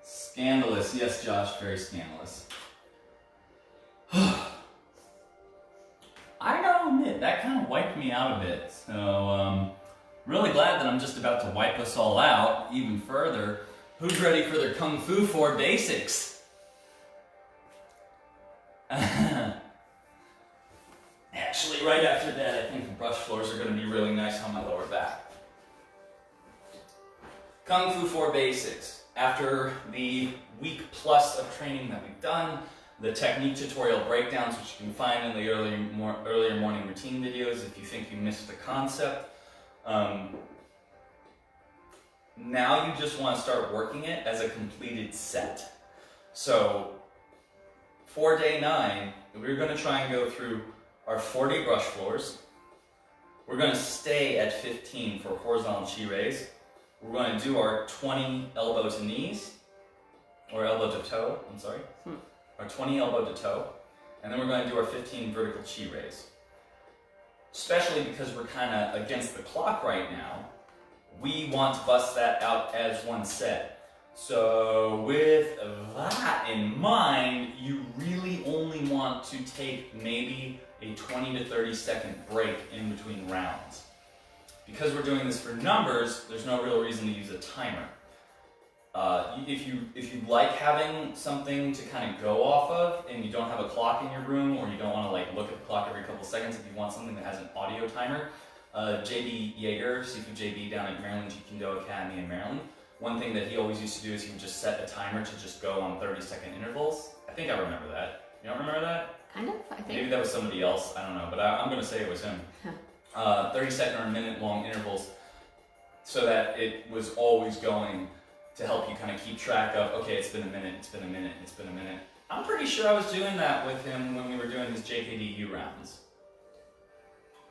Scandalous. Yes, Josh, very scandalous. I gotta admit, that kind of wiped me out a bit. So, really glad that I'm just about to wipe us all out even further. Who's ready for their Kung Fu 4 basics? Actually, right after that, I think the brush floors are going to be really nice on my lower back. Kung Fu 4 basics. After the week plus of training that we've done, the technique tutorial breakdowns, which you can find in the earlier morning routine videos if you think you missed the concept. Now you just want to start working it as a completed set. So for day 9, we're going to try and go through our 40 brush floors. We're going to stay at 15 for horizontal chi raise. We're going to do our 20 elbow to knees, or elbow to toe, I'm sorry. Our 20 elbow to toe. And then we're going to do our 15 vertical chi raise. Especially because we're kind of against the clock right now, we want to bust that out as one set. So with that in mind, you really only want to take maybe a 20 to 30 second break in between rounds. Because we're doing this for numbers, there's no real reason to use a timer. If you like having something to kind of go off of, and you don't have a clock in your room, or you don't want to like look at the clock every couple seconds, if you want something that has an audio timer, JB Yeager, Seafood JB down at Maryland Jiu-Jitsu Academy in Maryland, one thing that he always used to do is he would just set a timer to just go on 30-second intervals. I think I remember that. You don't remember that? Kind of, I think. Maybe that was somebody else, I don't know, but I'm going to say it was him. 30-second or a minute long intervals, so that it was always going to help you kind of keep track of, okay, it's been a minute, it's been a minute, it's been a minute. I'm pretty sure I was doing that with him when we were doing his JKDU rounds.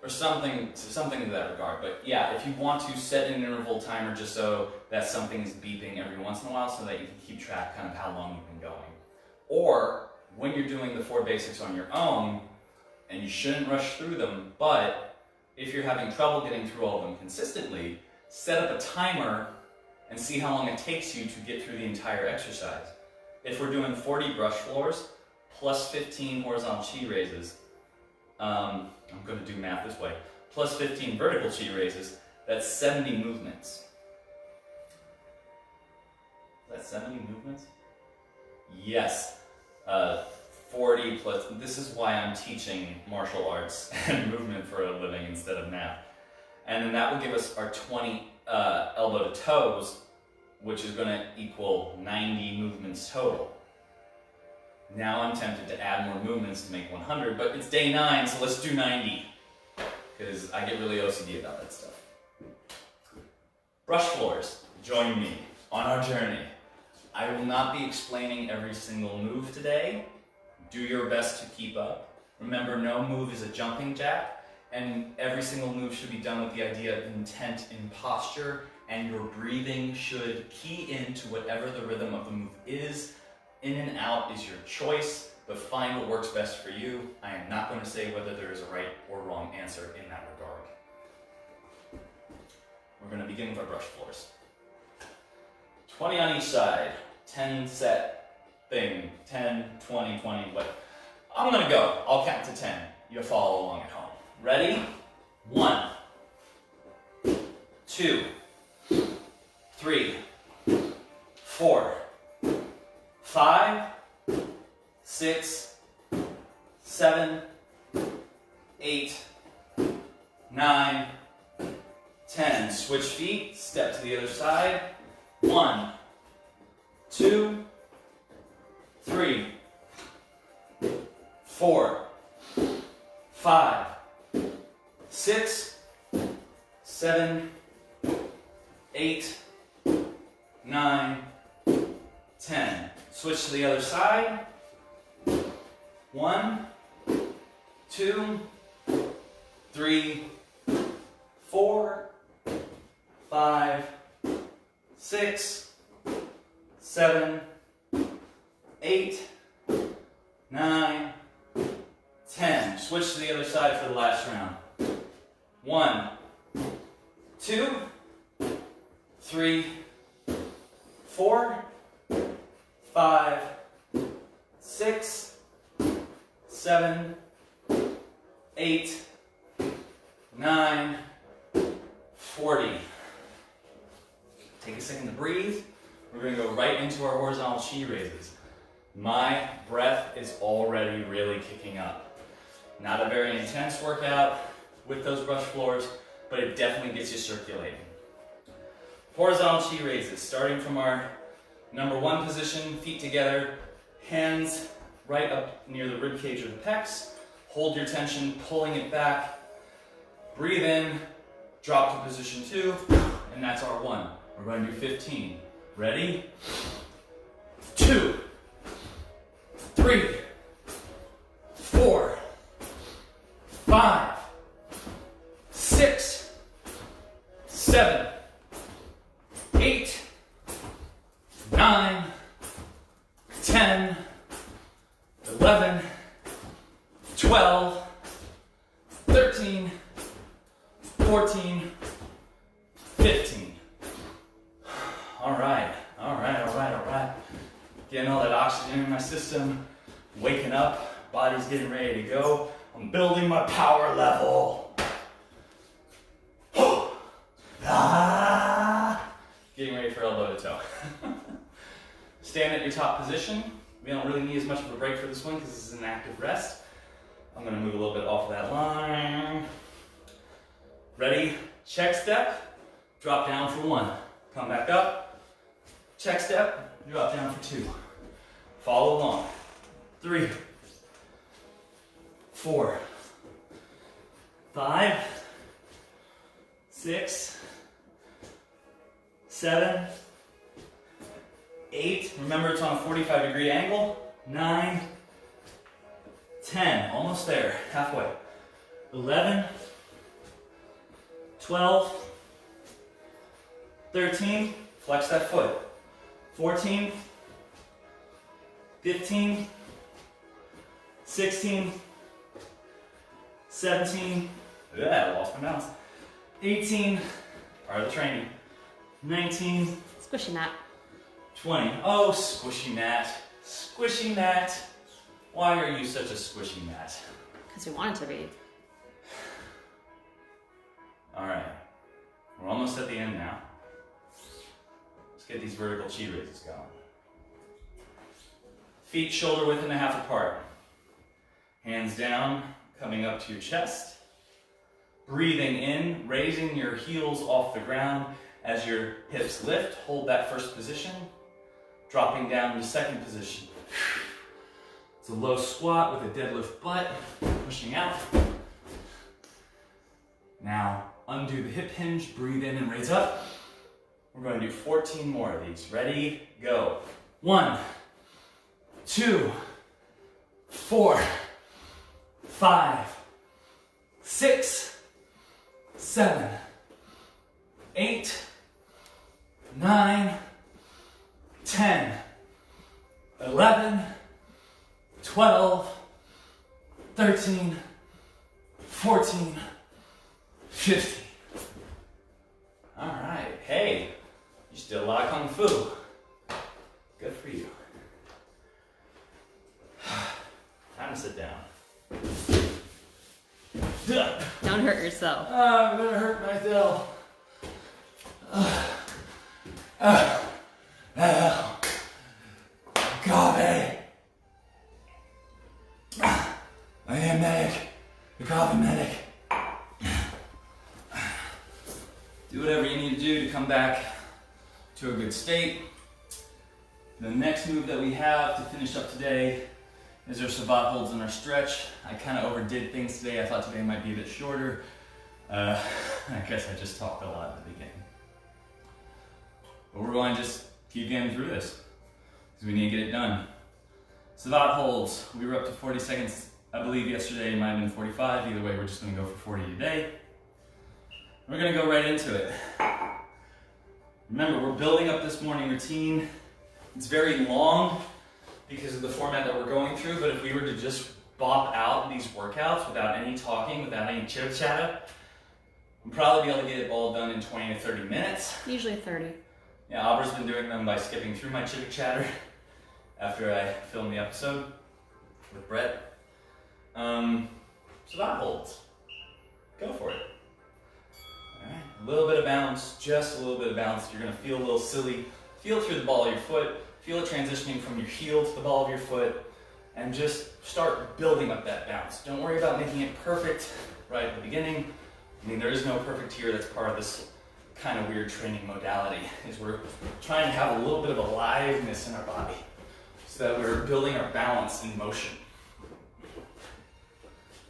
Or something to that regard. But yeah, if you want to set an interval timer just so that something's beeping every once in a while so that you can keep track kind of how long you've been going. Or when you're doing the 4 basics on your own, and you shouldn't rush through them, but if you're having trouble getting through all of them consistently, set up a timer and see how long it takes you to get through the entire exercise. If we're doing 40 brush floors plus 15 horizontal chi raises, I'm going to do math this way, plus 15 vertical chi raises, that's 70 movements. Is that 70 movements? Yes. 40 plus, this is why I'm teaching martial arts and movement for a living instead of math. And then that will give us our 20 elbow to toes, which is going to equal 90 movements total. Now I'm tempted to add more movements to make 100, but it's day 9, so let's do 90. Because I get really OCD about that stuff. Brush floors, join me on our journey. I will not be explaining every single move today. Do your best to keep up. Remember, no move is a jumping jack, and every single move should be done with the idea of intent in posture, and your breathing should key into whatever the rhythm of the move is. In and out is your choice, but find what works best for you. I am not going to say whether there is a right or wrong answer in that regard. We're going to begin with our brush floors. 20 on each side, 10 set thing, 10, 20, 20, what? I'm going to go. I'll count to 10. You'll follow along at home. Ready? 1, 2, 3, 4, 5, 6, 7, 8, 9, 10. Switch feet, step to the other side. 1, 2, 3, 4, 5, 6, 7, 8, 9, 10. Switch to the other side. 1, 2, 3, 4, 5, 6, 7, 8, 9, 10. Switch to the other side for the last round. 1, 2, 3, 4, 5, 6, 7, 8, 9, 40. Take a second to breathe. We're going to go right into our horizontal chi raises. My breath is already really kicking up. Not a very intense workout with those brush floors, but it definitely gets you circulating. Horizontal chi raises, starting from our number 1 position, feet together, hands right up near the rib cage or the pecs. Hold your tension, pulling it back. Breathe in, drop to position 2, and that's our 1. We're going to do 15. Ready? 2, 3, 4, 5, 6, 7, 8, 9, 10, 11, 12, 13, 14, 15. All right. Getting all that oxygen in my system, waking up, body's getting ready to go. I'm building my power level. Getting ready for your elbow to toe. Stand at your top position. We don't really need as much of a break for this one because this is an active rest. I'm gonna move a little bit off of that line. Ready? Check step, drop down for 1. Come back up, check step, drop down for 2. Follow along. 3, 4, 5, 6, 7, 8. Remember, it's on a 45-degree angle. 9, 10. Almost there. Halfway. 11, 12, 13. Flex that foot. 14, 15, 16, 17. Yeah, I lost my balance. 18. Part of the training. 19. Squishy mat. 20. Oh, squishy mat. Squishy mat. Why are you such a squishy mat? Because we want it to be. Alright. We're almost at the end now. Let's get these vertical chi raises going. Feet shoulder width and a half apart. Hands down, coming up to your chest. Breathing in, raising your heels off the ground as your hips lift. Hold that first position. Dropping down to second position. It's a low squat with a deadlift butt. Pushing out. Now, undo the hip hinge. Breathe in and raise up. We're going to do 14 more of these. Ready? Go. 1, 2, 4, 5, 6, 7, 8, 9, 10, 11, 12, 13, 14, 15. All right, hey, you just did a lot of Kung Fu. Good for you. Time to sit down. Don't hurt yourself. I'm gonna hurt myself. Coffee. I am medic. The coffee medic. Do whatever you need to do to come back to a good state. The next move that we have to finish up today is our Savate holds and our stretch. I kind of overdid things today. I thought today might be a bit shorter. I guess I just talked a lot at the beginning. But we're going to just keep getting through this because we need to get it done. Savate holds. We were up to 40 seconds, I believe yesterday. It might have been 45. Either way, we're just going to go for 40 today. We're going to go right into it. Remember, we're building up this morning routine. It's very long because of the format that we're going through, but if we were to just bop out these workouts without any talking, without any chit-chatter, we'll probably be able to get it all done in 20 to 30 minutes. Usually 30. Yeah, Aubrey's been doing them by skipping through my chitter-chatter after I film the episode with Brett. So that holds. Go for it. Alright, a little bit of bounce, just a little bit of bounce. You're gonna feel a little silly. Feel it through the ball of your foot. Feel it transitioning from your heel to the ball of your foot. And just start building up that bounce. Don't worry about making it perfect right at the beginning. I mean, there is no perfect here. That's part of this kind of weird training modality, is we're trying to have a little bit of aliveness in our body so that we're building our balance in motion.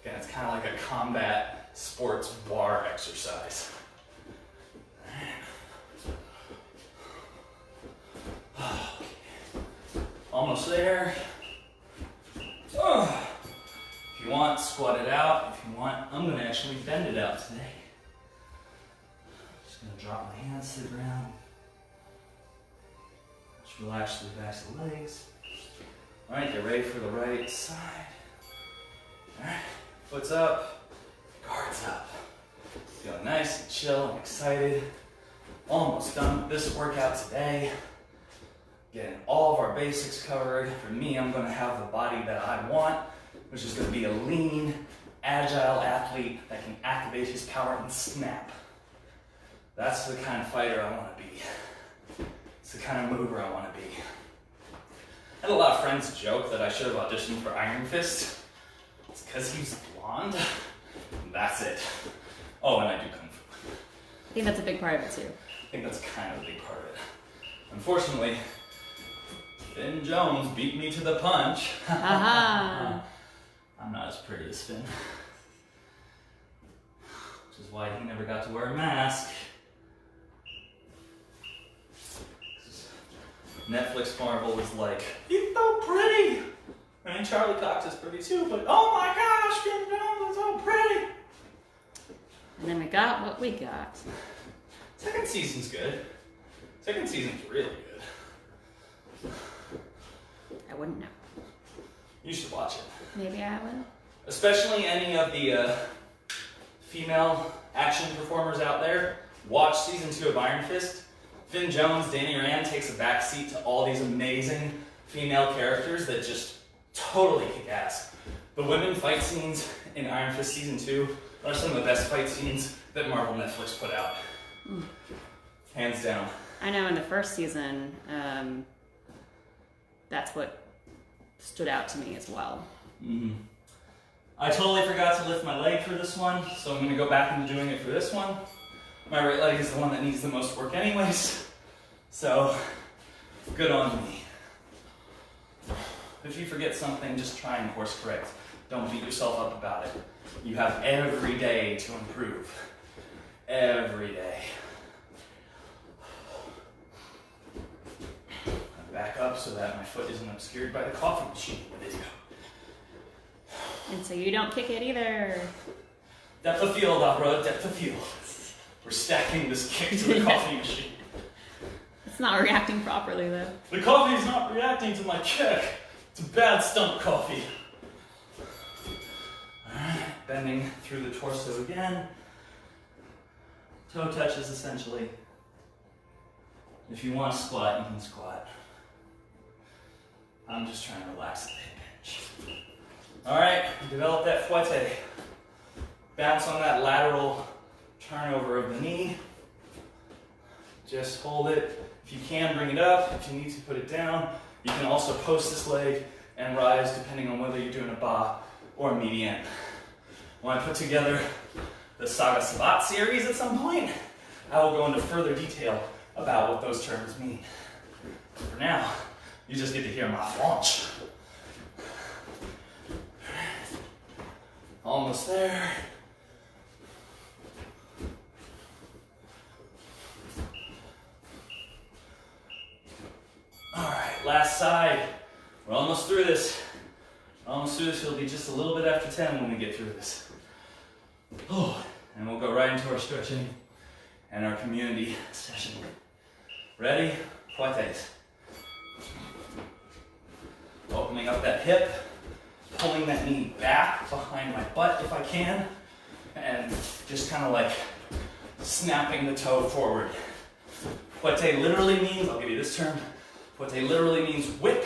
Again, it's kind of like a combat sports bar exercise. Almost there. If you want, squat it out. If you want, I'm going to actually bend it out today. Just going to drop my hands to the ground. Just relax through the backs of the legs. All right, get ready for the right side. All right, foot's up, guard's up. Feeling nice and chill and excited. Almost done with this workout today. Getting all of our basics covered. For me, I'm going to have the body that I want, which is going to be a lean, agile athlete that can activate his power and snap. That's the kind of fighter I want to be. kind of mood where I want to be. I had a lot of friends joke that I should have auditioned for Iron Fist. It's because he's blonde. And that's it. Oh, and I do Kung Fu. I think that's a big part of it too. I think that's kind of a big part of it. Unfortunately, Finn Jones beat me to the punch. Aha! I'm not as pretty as Finn. Which is why he never got to wear a mask. Netflix Marvel was like, he's so pretty! I mean, Charlie Cox is pretty too, but oh my gosh, Finn Jones is so pretty! And then we got what we got. Second season's good. Second season's really good. I wouldn't know. You should watch it. Maybe I will. Especially any of the female action performers out there. Watch season 2 of Iron Fist. Finn Jones, Danny Rand takes a back seat to all these amazing female characters that just totally kick ass. The women fight scenes in Iron Fist season 2 are some of the best fight scenes that Marvel Netflix put out. Hands down. I know in the first season, that's what stood out to me as well. Mm-hmm. I totally forgot to lift my leg for this one, so I'm going to go back into doing it for this one. My right leg is the one that needs the most work anyways, so good on me. If you forget something, just try and course correct. Don't beat yourself up about it. You have every day to improve. Every day. I back up so that my foot isn't obscured by the coffee machine in the video. And so you don't kick it either. Depth of field, opera, depth of field. We're stacking this kick to the coffee machine. It's not reacting properly though. The coffee's not reacting to my kick. It's a bad stump coffee. Alright, bending through the torso again. Toe touches essentially. If you want to squat, you can squat. I'm just trying to relax the hip hinge. Alright, develop that fouette. Bounce on that lateral turnover of the knee. Just hold it. If you can, bring it up. If you need to, put it down. You can also post this leg and rise depending on whether you're doing a ba or a median. When I put together the SAGA Savate series at some point, I will go into further detail about what those terms mean. For now, you just get to hear my launch. Almost there. Alright, last side. We're almost through this. It'll be just a little bit after 10 when we get through this. Oh, and we'll go right into our stretching and our community session. Ready? Fouettes. Opening up that hip, pulling that knee back behind my butt if I can, and just kind of like snapping the toe forward. Fouette literally means, I'll give you this term, fouette literally means whip,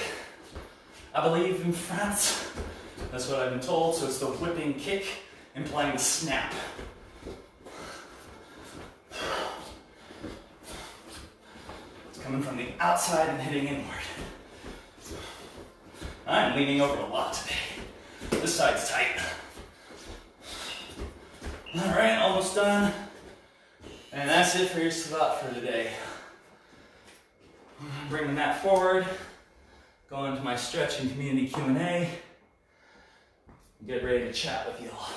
I believe, in France. That's what I've been told, so it's the whipping kick implying the snap. It's coming from the outside and hitting inward. I'm leaning over a lot today. This side's tight. All right, almost done. And that's it for your Savate for today. Bring the mat forward. Go into my stretch and community Q&A. Get ready to chat with y'all.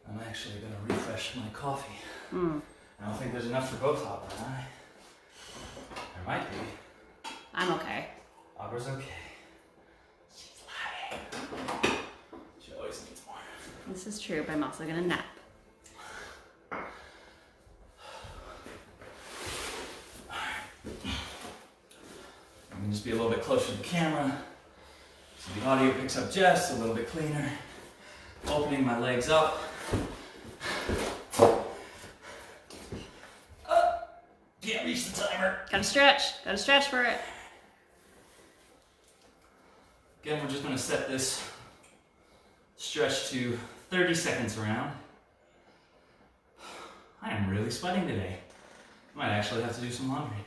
I'm actually going to refresh my coffee. I don't think there's enough for both Opera and I. There might be. I'm okay. Opera's okay. She's lying. She always needs more. This is true, but I'm also gonna nap. I'm going to just be a little bit closer to the camera so the audio picks up just a little bit cleaner. Opening my legs up. Can't reach the timer. Gotta stretch for it. Again, we're just going to set this stretch to 30 seconds around. I am really sweating today. I might actually have to do some laundry.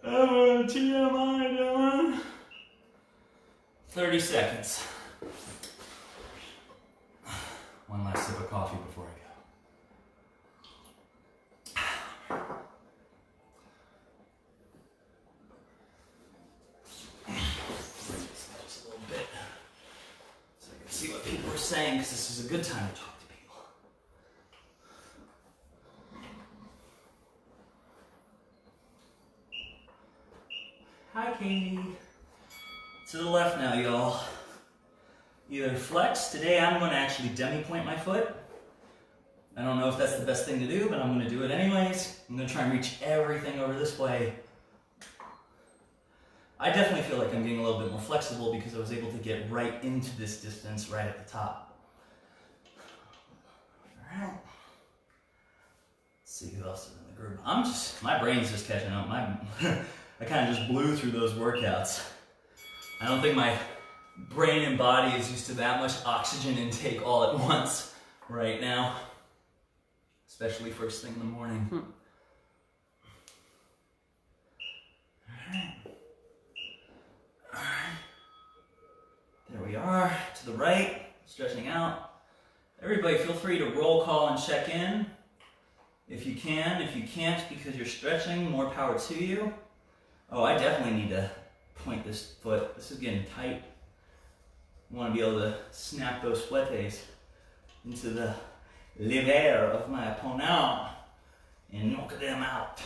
Oh, TMI, Dylan. 30 seconds. One last sip of coffee before I go. Just a little bit so I can see what people are saying, because this is a good time to talk to people. Hi, Katie. To the left now, y'all. Either flex. Today I'm going to actually demi-point my foot. I don't know if that's the best thing to do, but I'm going to do it anyways. I'm going to try and reach everything over this way. I definitely feel like I'm getting a little bit more flexible because I was able to get right into this distance right at the top. Alright. Let's see who else is in the group. My brain's just catching up. I kind of just blew through those workouts. I don't think my brain and body is used to that much oxygen intake all at once right now. Especially first thing in the morning. Alright. There we are. To the right. Stretching out. Everybody feel free to roll call and check in. If you can. If you can't because you're stretching, more power to you. Oh, I definitely need to point this foot. This is getting tight. I want to be able to snap those fletes into the lever of my opponent and knock them out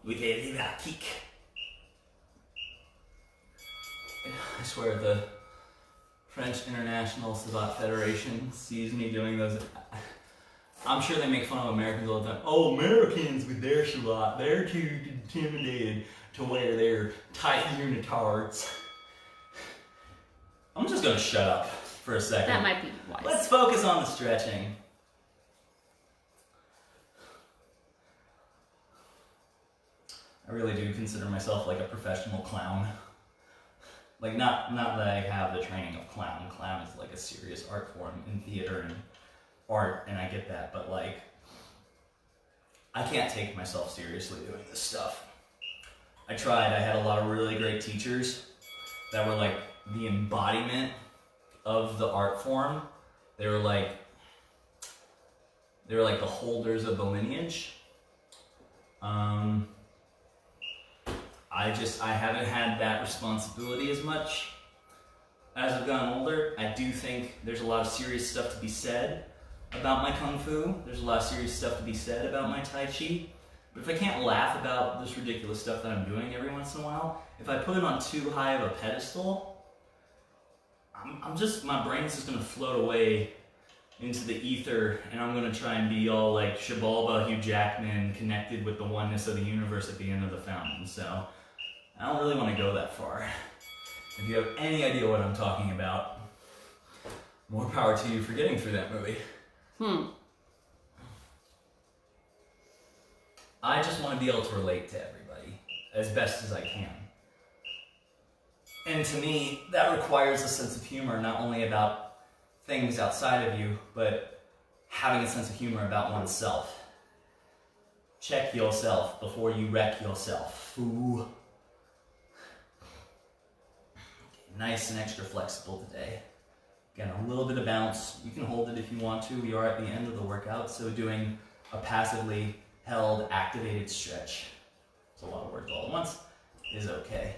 with a lever kick. I swear the French International Savate Federation sees me doing those. I'm sure they make fun of Americans all the time. Oh, Americans with their Savate, they're too intimidated to wear their tight unitards. I'm just gonna shut up for a second. That might be wise. Let's focus on the stretching. I really do consider myself like a professional clown. Like not that I have the training of clown. Clown is like a serious art form in theater and art, and I get that, but like I can't take myself seriously doing this stuff. I tried. I had a lot of really great teachers that were like the embodiment of the art form. They were like the holders of the lineage. I haven't had that responsibility as much as I've gotten older. I do think there's a lot of serious stuff to be said about my Kung Fu. There's a lot of serious stuff to be said about my Tai Chi. But if I can't laugh about this ridiculous stuff that I'm doing every once in a while, if I put it on too high of a pedestal, my brain's just gonna float away into the ether, and I'm gonna try and be all like Shabalba, Hugh Jackman, connected with the oneness of the universe at the end of the fountain. So I don't really want to go that far. If you have any idea what I'm talking about, more power to you for getting through that movie. I just want to be able to relate to everybody as best as I can. And to me, that requires a sense of humor, not only about things outside of you, but having a sense of humor about oneself. Check yourself before you wreck yourself. Ooh. Nice and extra flexible today. Again, a little bit of bounce. You can hold it if you want to. We are at the end of the workout, so doing a passively held, activated stretch, it's a lot of words all at once, is okay.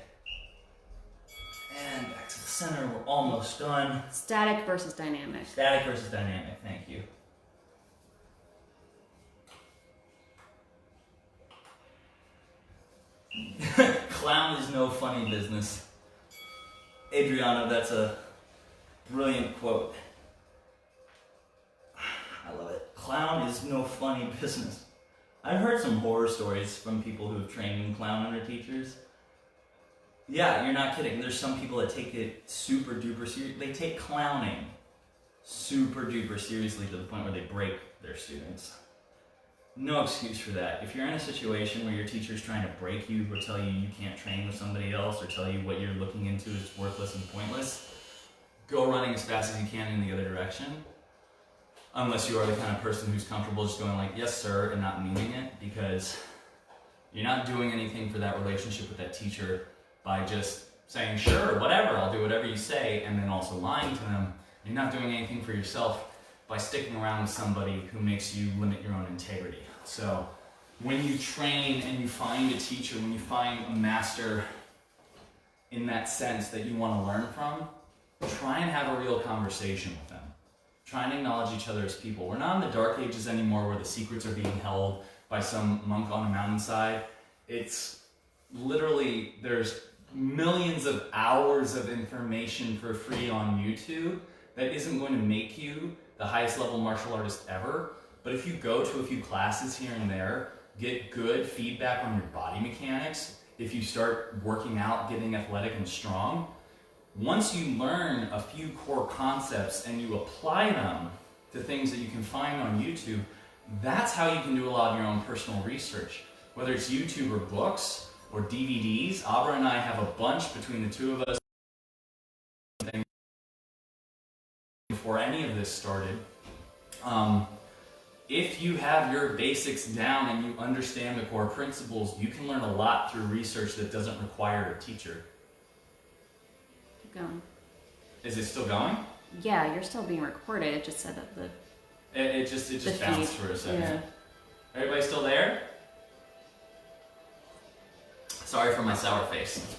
And back to the center, we're almost done. Static versus dynamic. Static versus dynamic, thank you. Clown is no funny business. Adriana, that's a brilliant quote. I love it. Clown is no funny business. I've heard some horror stories from people who have trained in clown under teachers. Yeah, you're not kidding. There's some people that take it super duper serious. They take clowning super duper seriously to the point where they break their students. no excuse for that. If you're in a situation where your teacher's trying to break you or tell you you can't train with somebody else or tell you what you're looking into is worthless and pointless, go running as fast as you can in the other direction. Unless you are the kind of person who's comfortable just going like, yes sir, and not meaning it, because you're not doing anything for that relationship with that teacher by just saying, sure, whatever, I'll do whatever you say, and then also lying to them. You're not doing anything for yourself by sticking around with somebody who makes you limit your own integrity. So when you train and you find a teacher, when you find a master in that sense that you want to learn from, try and have a real conversation with them. Try and acknowledge each other as people. We're not in the dark ages anymore where the secrets are being held by some monk on a mountainside. It's literally, there's millions of hours of information for free on YouTube that isn't going to make you the highest level martial artist ever. But if you go to a few classes here and there, get good feedback on your body mechanics, if you start working out, getting athletic and strong, once you learn a few core concepts and you apply them to things that you can find on YouTube, that's how you can do a lot of your own personal research. Whether it's YouTube or books or DVDs, Abra and I have a bunch between the two of us before any of this started. If you have your basics down and you understand the core principles, you can learn a lot through research that doesn't require a teacher. Keep going. Is it still going? Yeah, you're still being recorded. It just said that the It just bounced for a second. Yeah. Everybody still there? Sorry for my sour face.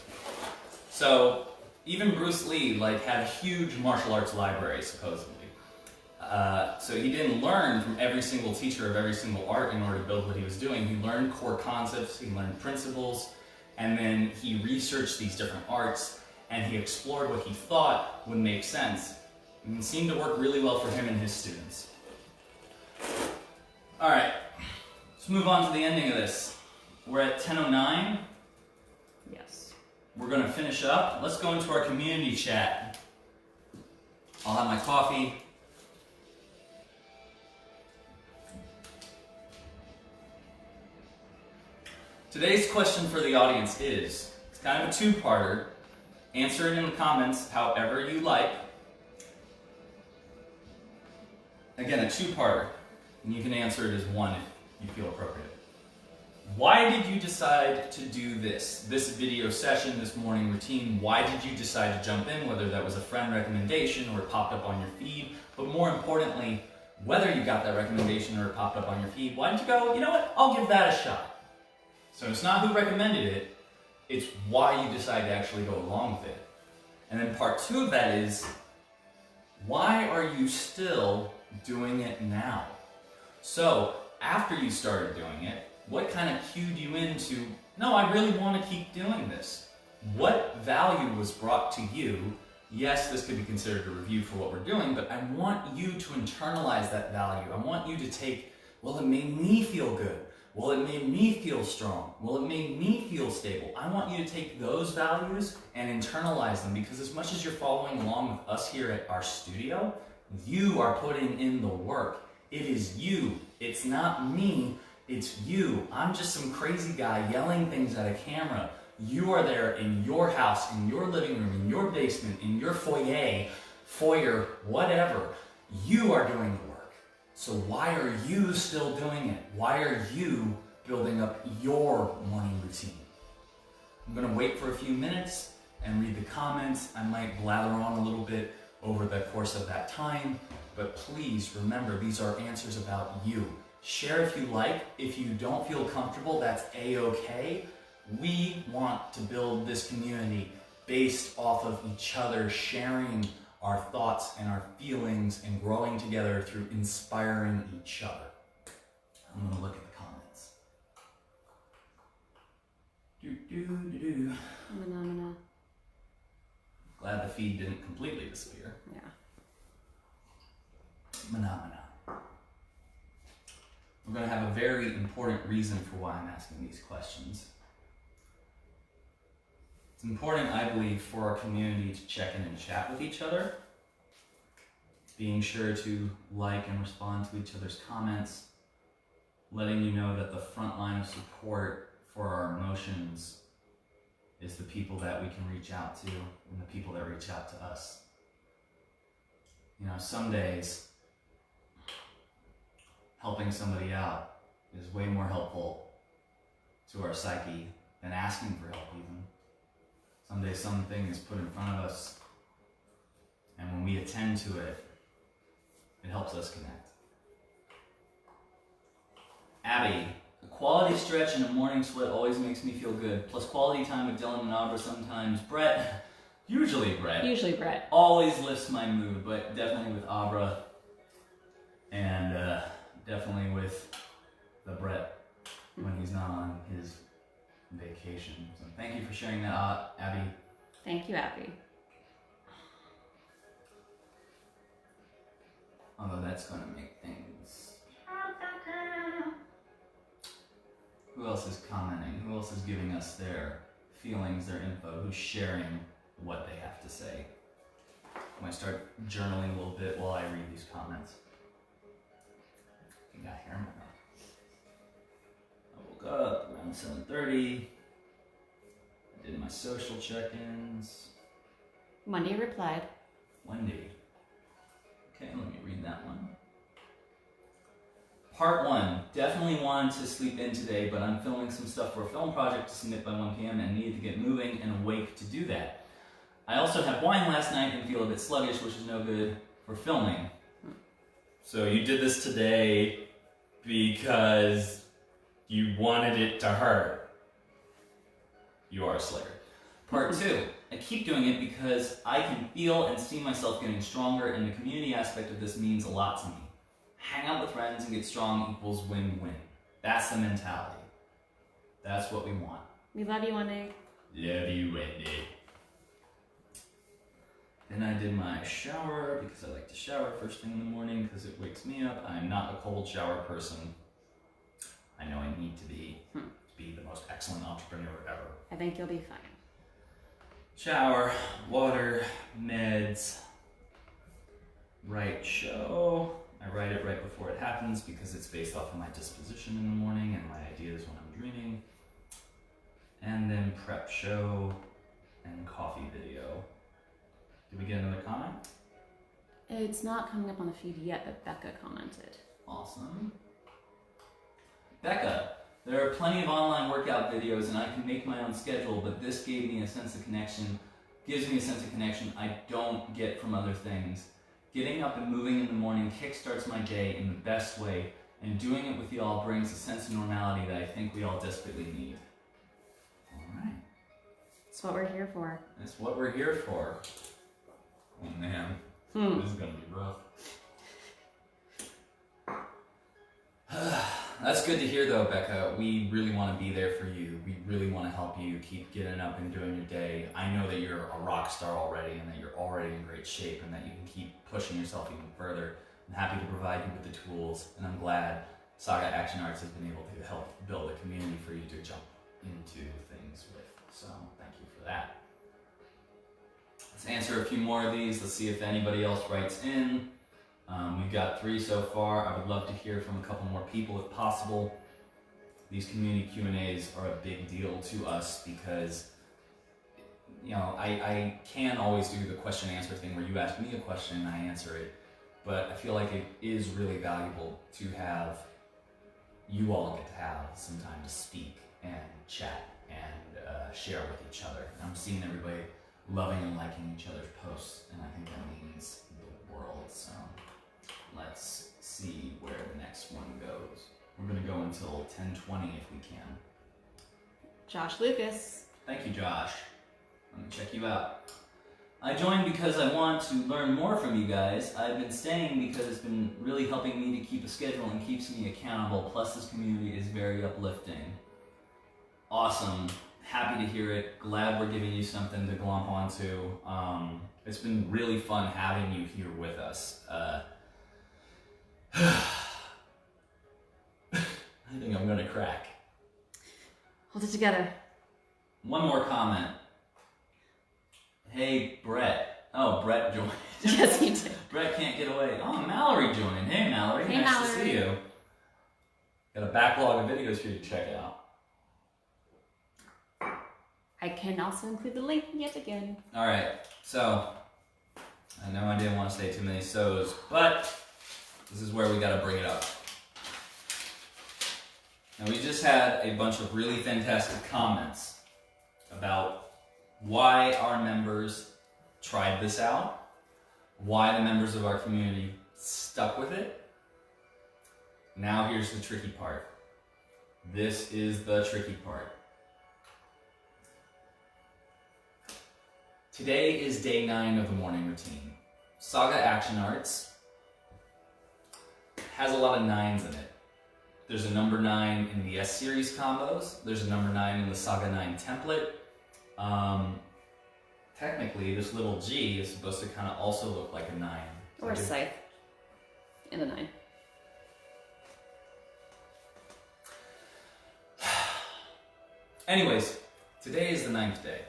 So even Bruce Lee had a huge martial arts library supposedly. So he didn't learn from every single teacher of every single art in order to build what he was doing. He learned core concepts, he learned principles, and then he researched these different arts and he explored what he thought would make sense. And it seemed to work really well for him and his students. Alright, let's move on to the ending of this. We're at 10:09. Yes. We're going to finish up. Let's go into our community chat. I'll have my coffee. Today's question for the audience is, it's kind of a two-parter. Answer it in the comments however you like. Again, a two-parter. And you can answer it as one if you feel appropriate. Why did you decide to do this video session, this morning routine? Why did you decide to jump in, whether that was a friend recommendation or it popped up on your feed? But more importantly, whether you got that recommendation or it popped up on your feed, why did you go, you know what, I'll give that a shot? So it's not who recommended it, it's why you decide to actually go along with it. And then part two of that is, why are you still doing it now? So after you started doing it, what kind of cued you into, no, I really want to keep doing this? What value was brought to you? Yes, this could be considered a review for what we're doing, but I want you to internalize that value. I want you to take, well, it made me feel good. Well, it made me feel strong. Well, it made me feel stable. I want you to take those values and internalize them, because as much as you're following along with us here at our studio, you are putting in the work. It is you. It's not me. It's you. I'm just some crazy guy yelling things at a camera. You are there in your house, in your living room, in your basement, in your foyer, whatever. You are doing the work. So why are you still doing it? Why are you building up your morning routine? I'm going to wait for a few minutes and read the comments. I might blather on a little bit over the course of that time, but please remember, these are answers about you. Share if you like. If you don't feel comfortable, that's a-okay. We want to build this community based off of each other sharing our thoughts and our feelings and growing together through inspiring each other. I'm going to look at the comments. Glad the feed didn't completely disappear. Yeah. We're going to have a very important reason for why I'm asking these questions. It's important, I believe, for our community to check in and chat with each other, being sure to like and respond to each other's comments, letting you know that the front line of support for our emotions is the people that we can reach out to and the people that reach out to us. You know, some days helping somebody out is way more helpful to our psyche than asking for help even. Some days something is put in front of us, and when we attend to it, it helps us connect. Abby, a quality stretch and a morning sweat always makes me feel good. Plus quality time with Dylan and Abra sometimes. Brett, usually Brett, always lifts my mood, but definitely with Abra and definitely with the Brett when he's not on his vacation. So thank you for sharing that, Abby. Thank you, Abby. Although that's going to make things... Who else is commenting? Who else is giving us their feelings, their info? Who's sharing what they have to say? I might start journaling a little bit while I read these comments. I got hair in my mouth. I woke up around 7:30. I did my social check-ins. Monday replied. Wendy. Okay, let me read that one. Part 1. Definitely wanted to sleep in today, but I'm filming some stuff for a film project to submit by 1 p.m. and needed to get moving and awake to do that. I also had wine last night and feel a bit sluggish, which is no good for filming. So you did this today because you wanted it to hurt. You are a slayer. Part 2. I keep doing it because I can feel and see myself getting stronger, and the community aspect of this means a lot to me. Hang out with friends and get strong equals win-win. That's the mentality. That's what we want. We love you, Wendy. Love you, Wendy. Then I did my shower because I like to shower first thing in the morning because it wakes me up. I'm not a cold shower person. I know I need to be the most excellent entrepreneur ever. I think you'll be fine. Shower, water, meds, write show. I write it right before it happens because it's based off of my disposition in the morning and my ideas when I'm dreaming. And then prep show and coffee video. Did we get another comment? It's not coming up on the feed yet, but Becca commented. Awesome. Becca, there are plenty of online workout videos and I can make my own schedule, but this gives me a sense of connection I don't get from other things. Getting up and moving in the morning kickstarts my day in the best way, and doing it with y'all brings a sense of normality that I think we all desperately need. Alright. That's what we're here for. That's what we're here for. Oh man, this is gonna be rough. That's good to hear though, Becca. We really want to be there for you. We really want to help you keep getting up and doing your day. I know that you're a rock star already and that you're already in great shape and that you can keep pushing yourself even further. I'm happy to provide you with the tools, and I'm glad Saga Action Arts has been able to help build a community for you to jump into things with. So thank you for that. Let's answer a few more of these. Let's see if anybody else writes in. We've got 3 so far. I would love to hear from a couple more people if possible. These community Q&As are a big deal to us because, you know, I can always do the question and answer thing where you ask me a question and I answer it, but I feel like it is really valuable to have you all get to have some time to speak and chat and share with each other. I'm seeing everybody loving and liking each other's posts, and I think that means the world. So let's see where the next one goes. We're gonna go until 10:20 if we can. Josh Lucas. Thank you, Josh. Let me check you out. I joined because I want to learn more from you guys. I've been staying because it's been really helping me to keep a schedule and keeps me accountable. Plus, this community is very uplifting. Awesome. Happy to hear it. Glad we're giving you something to glomp onto. It's been really fun having you here with us. I think I'm gonna crack. Hold it together. One more comment. Hey, Brett. Oh, Brett joined. Yes, he did. Brett can't get away. Oh, Mallory joined. Hey, Mallory. Hey, nice Mallory. to see you. Got a backlog of videos for you to check out. I can also include the link yet again. All right, so I know I didn't want to say too many so's, but this is where we got to bring it up. Now, we just had a bunch of really fantastic comments about why our members tried this out, why the members of our community stuck with it. Now here's the tricky part. This is the tricky part. Today is day 9 of the morning routine. Saga Action Arts has a lot of 9s in it. There's a number 9 in the S series combos. There's a number 9 in the Saga 9 template. Technically, this little G is supposed to kind of also look like a 9. Or a scythe and a 9. Anyways, today is the 9th day.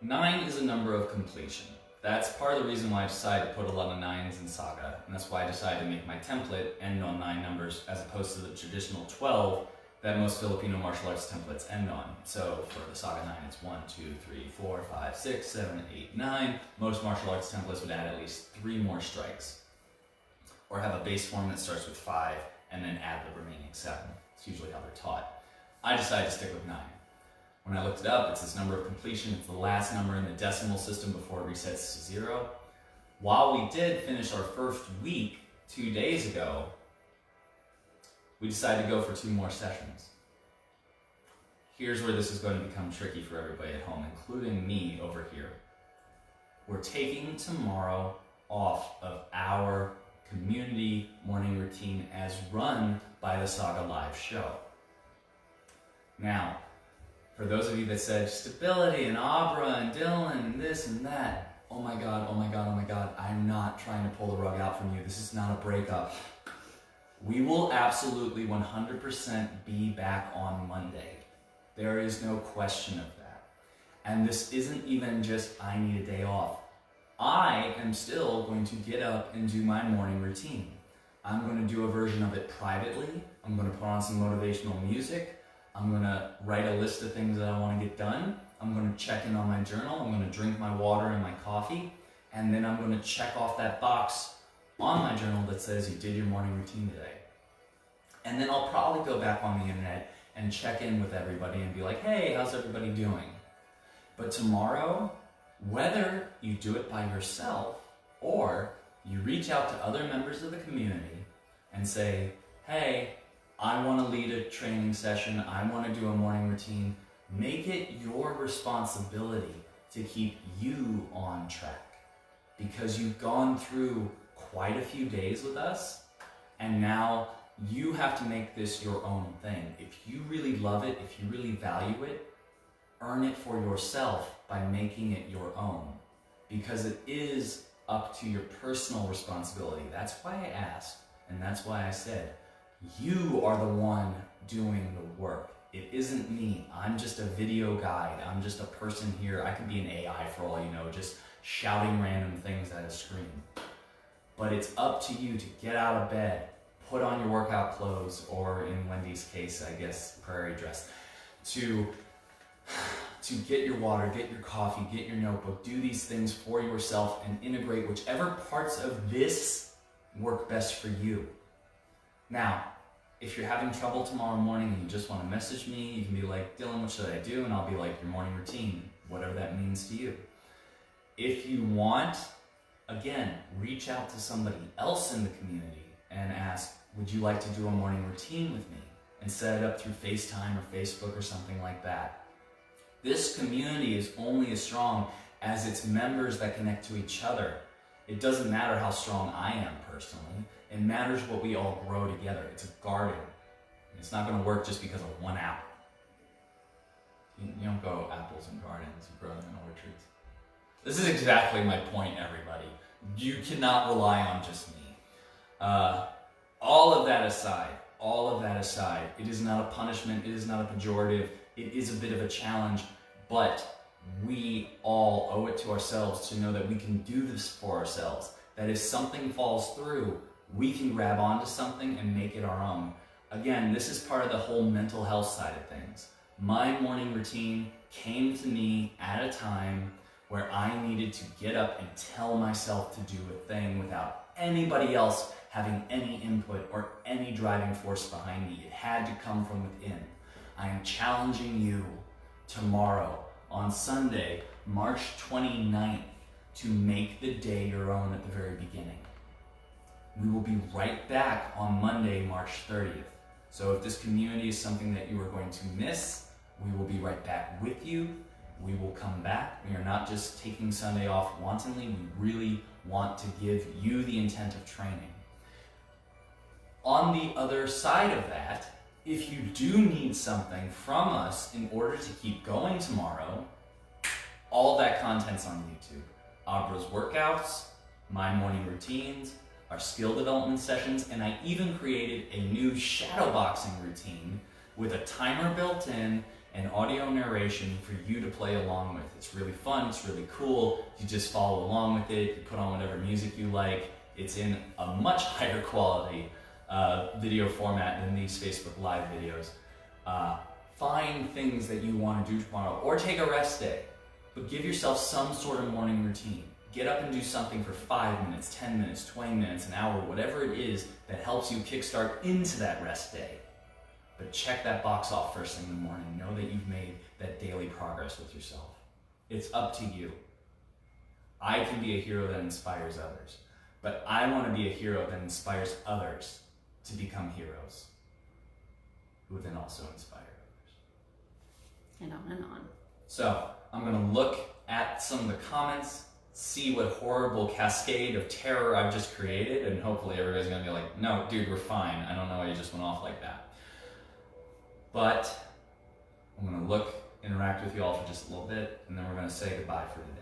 9 is a number of completion. That's part of the reason why I decided to put a lot of 9s in Saga, and that's why I decided to make my template end on 9 numbers as opposed to the traditional 12 that most Filipino martial arts templates end on. So for the Saga 9, it's 1, 2, 3, 4, 5, 6, 7, 8, 9. Most martial arts templates would add at least 3 more strikes, or have a base form that starts with 5 and then add the remaining 7. It's usually how they're taught. I decided to stick with 9. When I looked it up, it's this number of completion. It's the last number in the decimal system before it resets to 0. While we did finish our first week 2 days ago, we decided to go for 2 more sessions. Here's where this is going to become tricky for everybody at home, including me over here. We're taking tomorrow off of our community morning routine as run by the Saga Live show. Now, for those of you that said stability and Abra and Dylan and this and that, oh my God, oh my God, oh my God, I'm not trying to pull the rug out from you. This is not a breakup. We will absolutely 100% be back on Monday. There is no question of that. And this isn't even just I need a day off. I am still going to get up and do my morning routine. I'm going to do a version of it privately. I'm going to put on some motivational music. I'm going to write a list of things that I want to get done. I'm going to check in on my journal. I'm going to drink my water and my coffee. And then I'm going to check off that box on my journal that says you did your morning routine today. And then I'll probably go back on the internet and check in with everybody and be like, hey, how's everybody doing? But tomorrow, whether you do it by yourself or you reach out to other members of the community and say, hey, I want to lead a training session, I want to do a morning routine, make it your responsibility to keep you on track. Because you've gone through quite a few days with us, and now you have to make this your own thing. If you really love it, if you really value it, earn it for yourself by making it your own. Because it is up to your personal responsibility. That's why I asked, and that's why I said, you are the one doing the work. It isn't me. I'm just a video guide. I'm just a person here. I could be an AI for all you know, just shouting random things at a screen. But it's up to you to get out of bed, put on your workout clothes, or in Wendy's case, I guess, prairie dress, to get your water, get your coffee, get your notebook, do these things for yourself and integrate whichever parts of this work best for you. Now, if you're having trouble tomorrow morning and you just want to message me, you can be like, Dylan, what should I do? And I'll be like, your morning routine, whatever that means to you. If you want, again, reach out to somebody else in the community and ask, would you like to do a morning routine with me? And set it up through FaceTime or Facebook or something like that. This community is only as strong as its members that connect to each other. It doesn't matter how strong I am personally. It matters what we all grow together. It's a garden. It's not going to work just because of one apple. You don't grow apples in gardens, you grow them in orchards. This is exactly my point, everybody. You cannot rely on just me. All of that aside, it is not a punishment, it is not a pejorative, it is a bit of a challenge, but we all owe it to ourselves to know that we can do this for ourselves. That if something falls through, we can grab onto something and make it our own. Again, this is part of the whole mental health side of things. My morning routine came to me at a time where I needed to get up and tell myself to do a thing without anybody else having any input or any driving force behind me. It had to come from within. I am challenging you tomorrow, on Sunday, March 29th, to make the day your own at the very beginning. We will be right back on Monday, March 30th. So if this community is something that you are going to miss, we will be right back with you. We will come back. We are not just taking Sunday off wantonly. We really want to give you the intent of training. On the other side of that, if you do need something from us in order to keep going tomorrow, all that content's on YouTube. Abra's workouts, my morning routines, our skill development sessions, and I even created a new shadowboxing routine with a timer built in and audio narration for you to play along with. It's really fun, it's really cool. You just follow along with it, you put on whatever music you like. It's in a much higher quality video format than these Facebook Live videos. Find things that you want to do tomorrow, or take a rest day, but give yourself some sort of morning routine. Get up and do something for 5 minutes, 10 minutes, 20 minutes, an hour, whatever it is that helps you kickstart into that rest day. But check that box off first thing in the morning. Know that you've made that daily progress with yourself. It's up to you. I can be a hero that inspires others, but I want to be a hero that inspires others to become heroes, who then also inspire others. And on and on. So I'm going to look at some of the comments, see what horrible cascade of terror I've just created, and hopefully everybody's going to be like, no, dude, we're fine. I don't know why you just went off like that. But I'm going to look, interact with you all for just a little bit, and then we're going to say goodbye for today.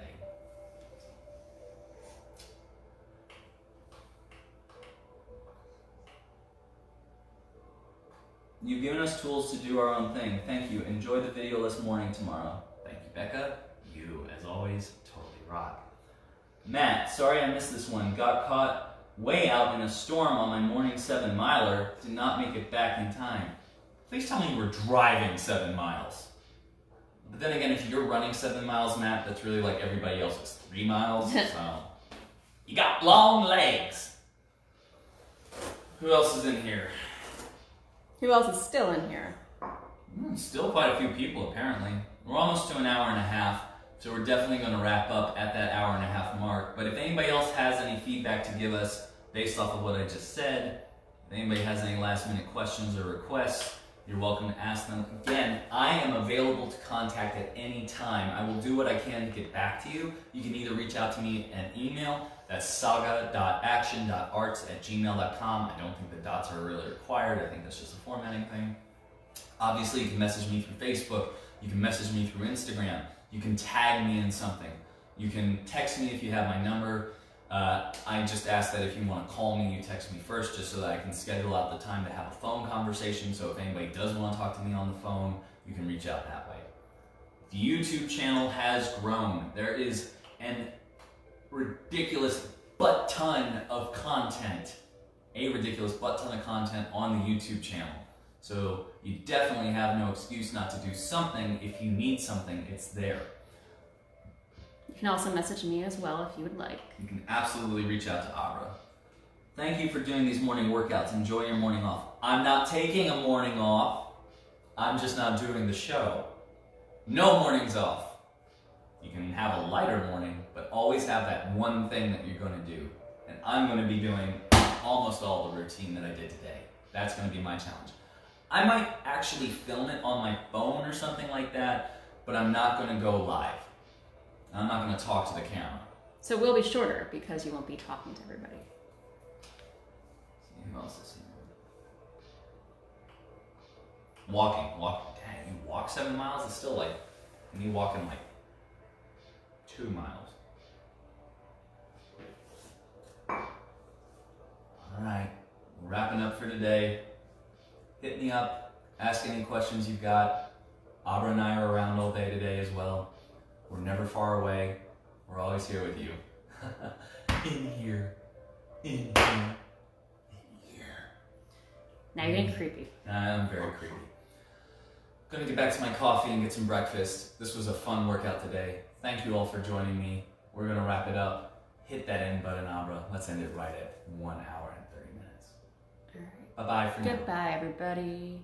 You've given us tools to do our own thing. Thank you. Enjoy the video-less morning tomorrow. Thank you, Becca. You, as always, totally rock. Matt, sorry I missed this one. Got caught way out in a storm on my morning 7-miler. Did not make it back in time. Please tell me you were driving 7 miles. But then again, if you're running 7 miles, Matt, that's really like everybody else's 3 miles. So you got long legs. Who else is in here? Who else is still in here? Still quite a few people, apparently. We're almost to an hour and a half, so we're definitely going to wrap up at that hour and a half mark. But if anybody else has any feedback to give us based off of what I just said, if anybody has any last-minute questions or requests, you're welcome to ask them. Again, I am available to contact at any time. I will do what I can to get back to you. You can either reach out to me an email. That's saga.action.arts@gmail.com. I don't think the dots are really required. I think that's just a formatting thing. Obviously, you can message me through Facebook. You can message me through Instagram. You can tag me in something. You can text me if you have my number. I just ask that if you want to call me, you text me first, just so that I can schedule out the time to have a phone conversation. So if anybody does want to talk to me on the phone, you can reach out that way. The YouTube channel has grown. There is an ridiculous butt ton of content. A ridiculous butt ton of content on the YouTube channel. So you definitely have no excuse not to do something. If you need something, it's there. You can also message me as well if you would like. You can absolutely reach out to Abra. Thank you for doing these morning workouts. Enjoy your morning off. I'm not taking a morning off. I'm just not doing the show. No mornings off. You can have a lighter morning, but always have that one thing that you're going to do. And I'm going to be doing almost all the routine that I did today. That's going to be my challenge. I might actually film it on my phone or something like that, but I'm not going to go live. I'm not going to talk to the camera. So it will be shorter because you won't be talking to everybody. See who else is here. Walking. Dang, you walk 7 miles? It's still like me walking like 2 miles. Alright, we're wrapping up for today. Hit me up, ask any questions you've got. Abra and I are around all day today as well. We're never far away. We're always here with you. In here. Now you're getting creepy. I'm very creepy. Gonna get back to my coffee and get some breakfast. This was a fun workout today. Thank you all for joining me. We're gonna wrap it up. Hit that end button, Abra. Let's end it right at 1 hour and 30 minutes. All right. Bye-bye for now. Goodbye, everybody.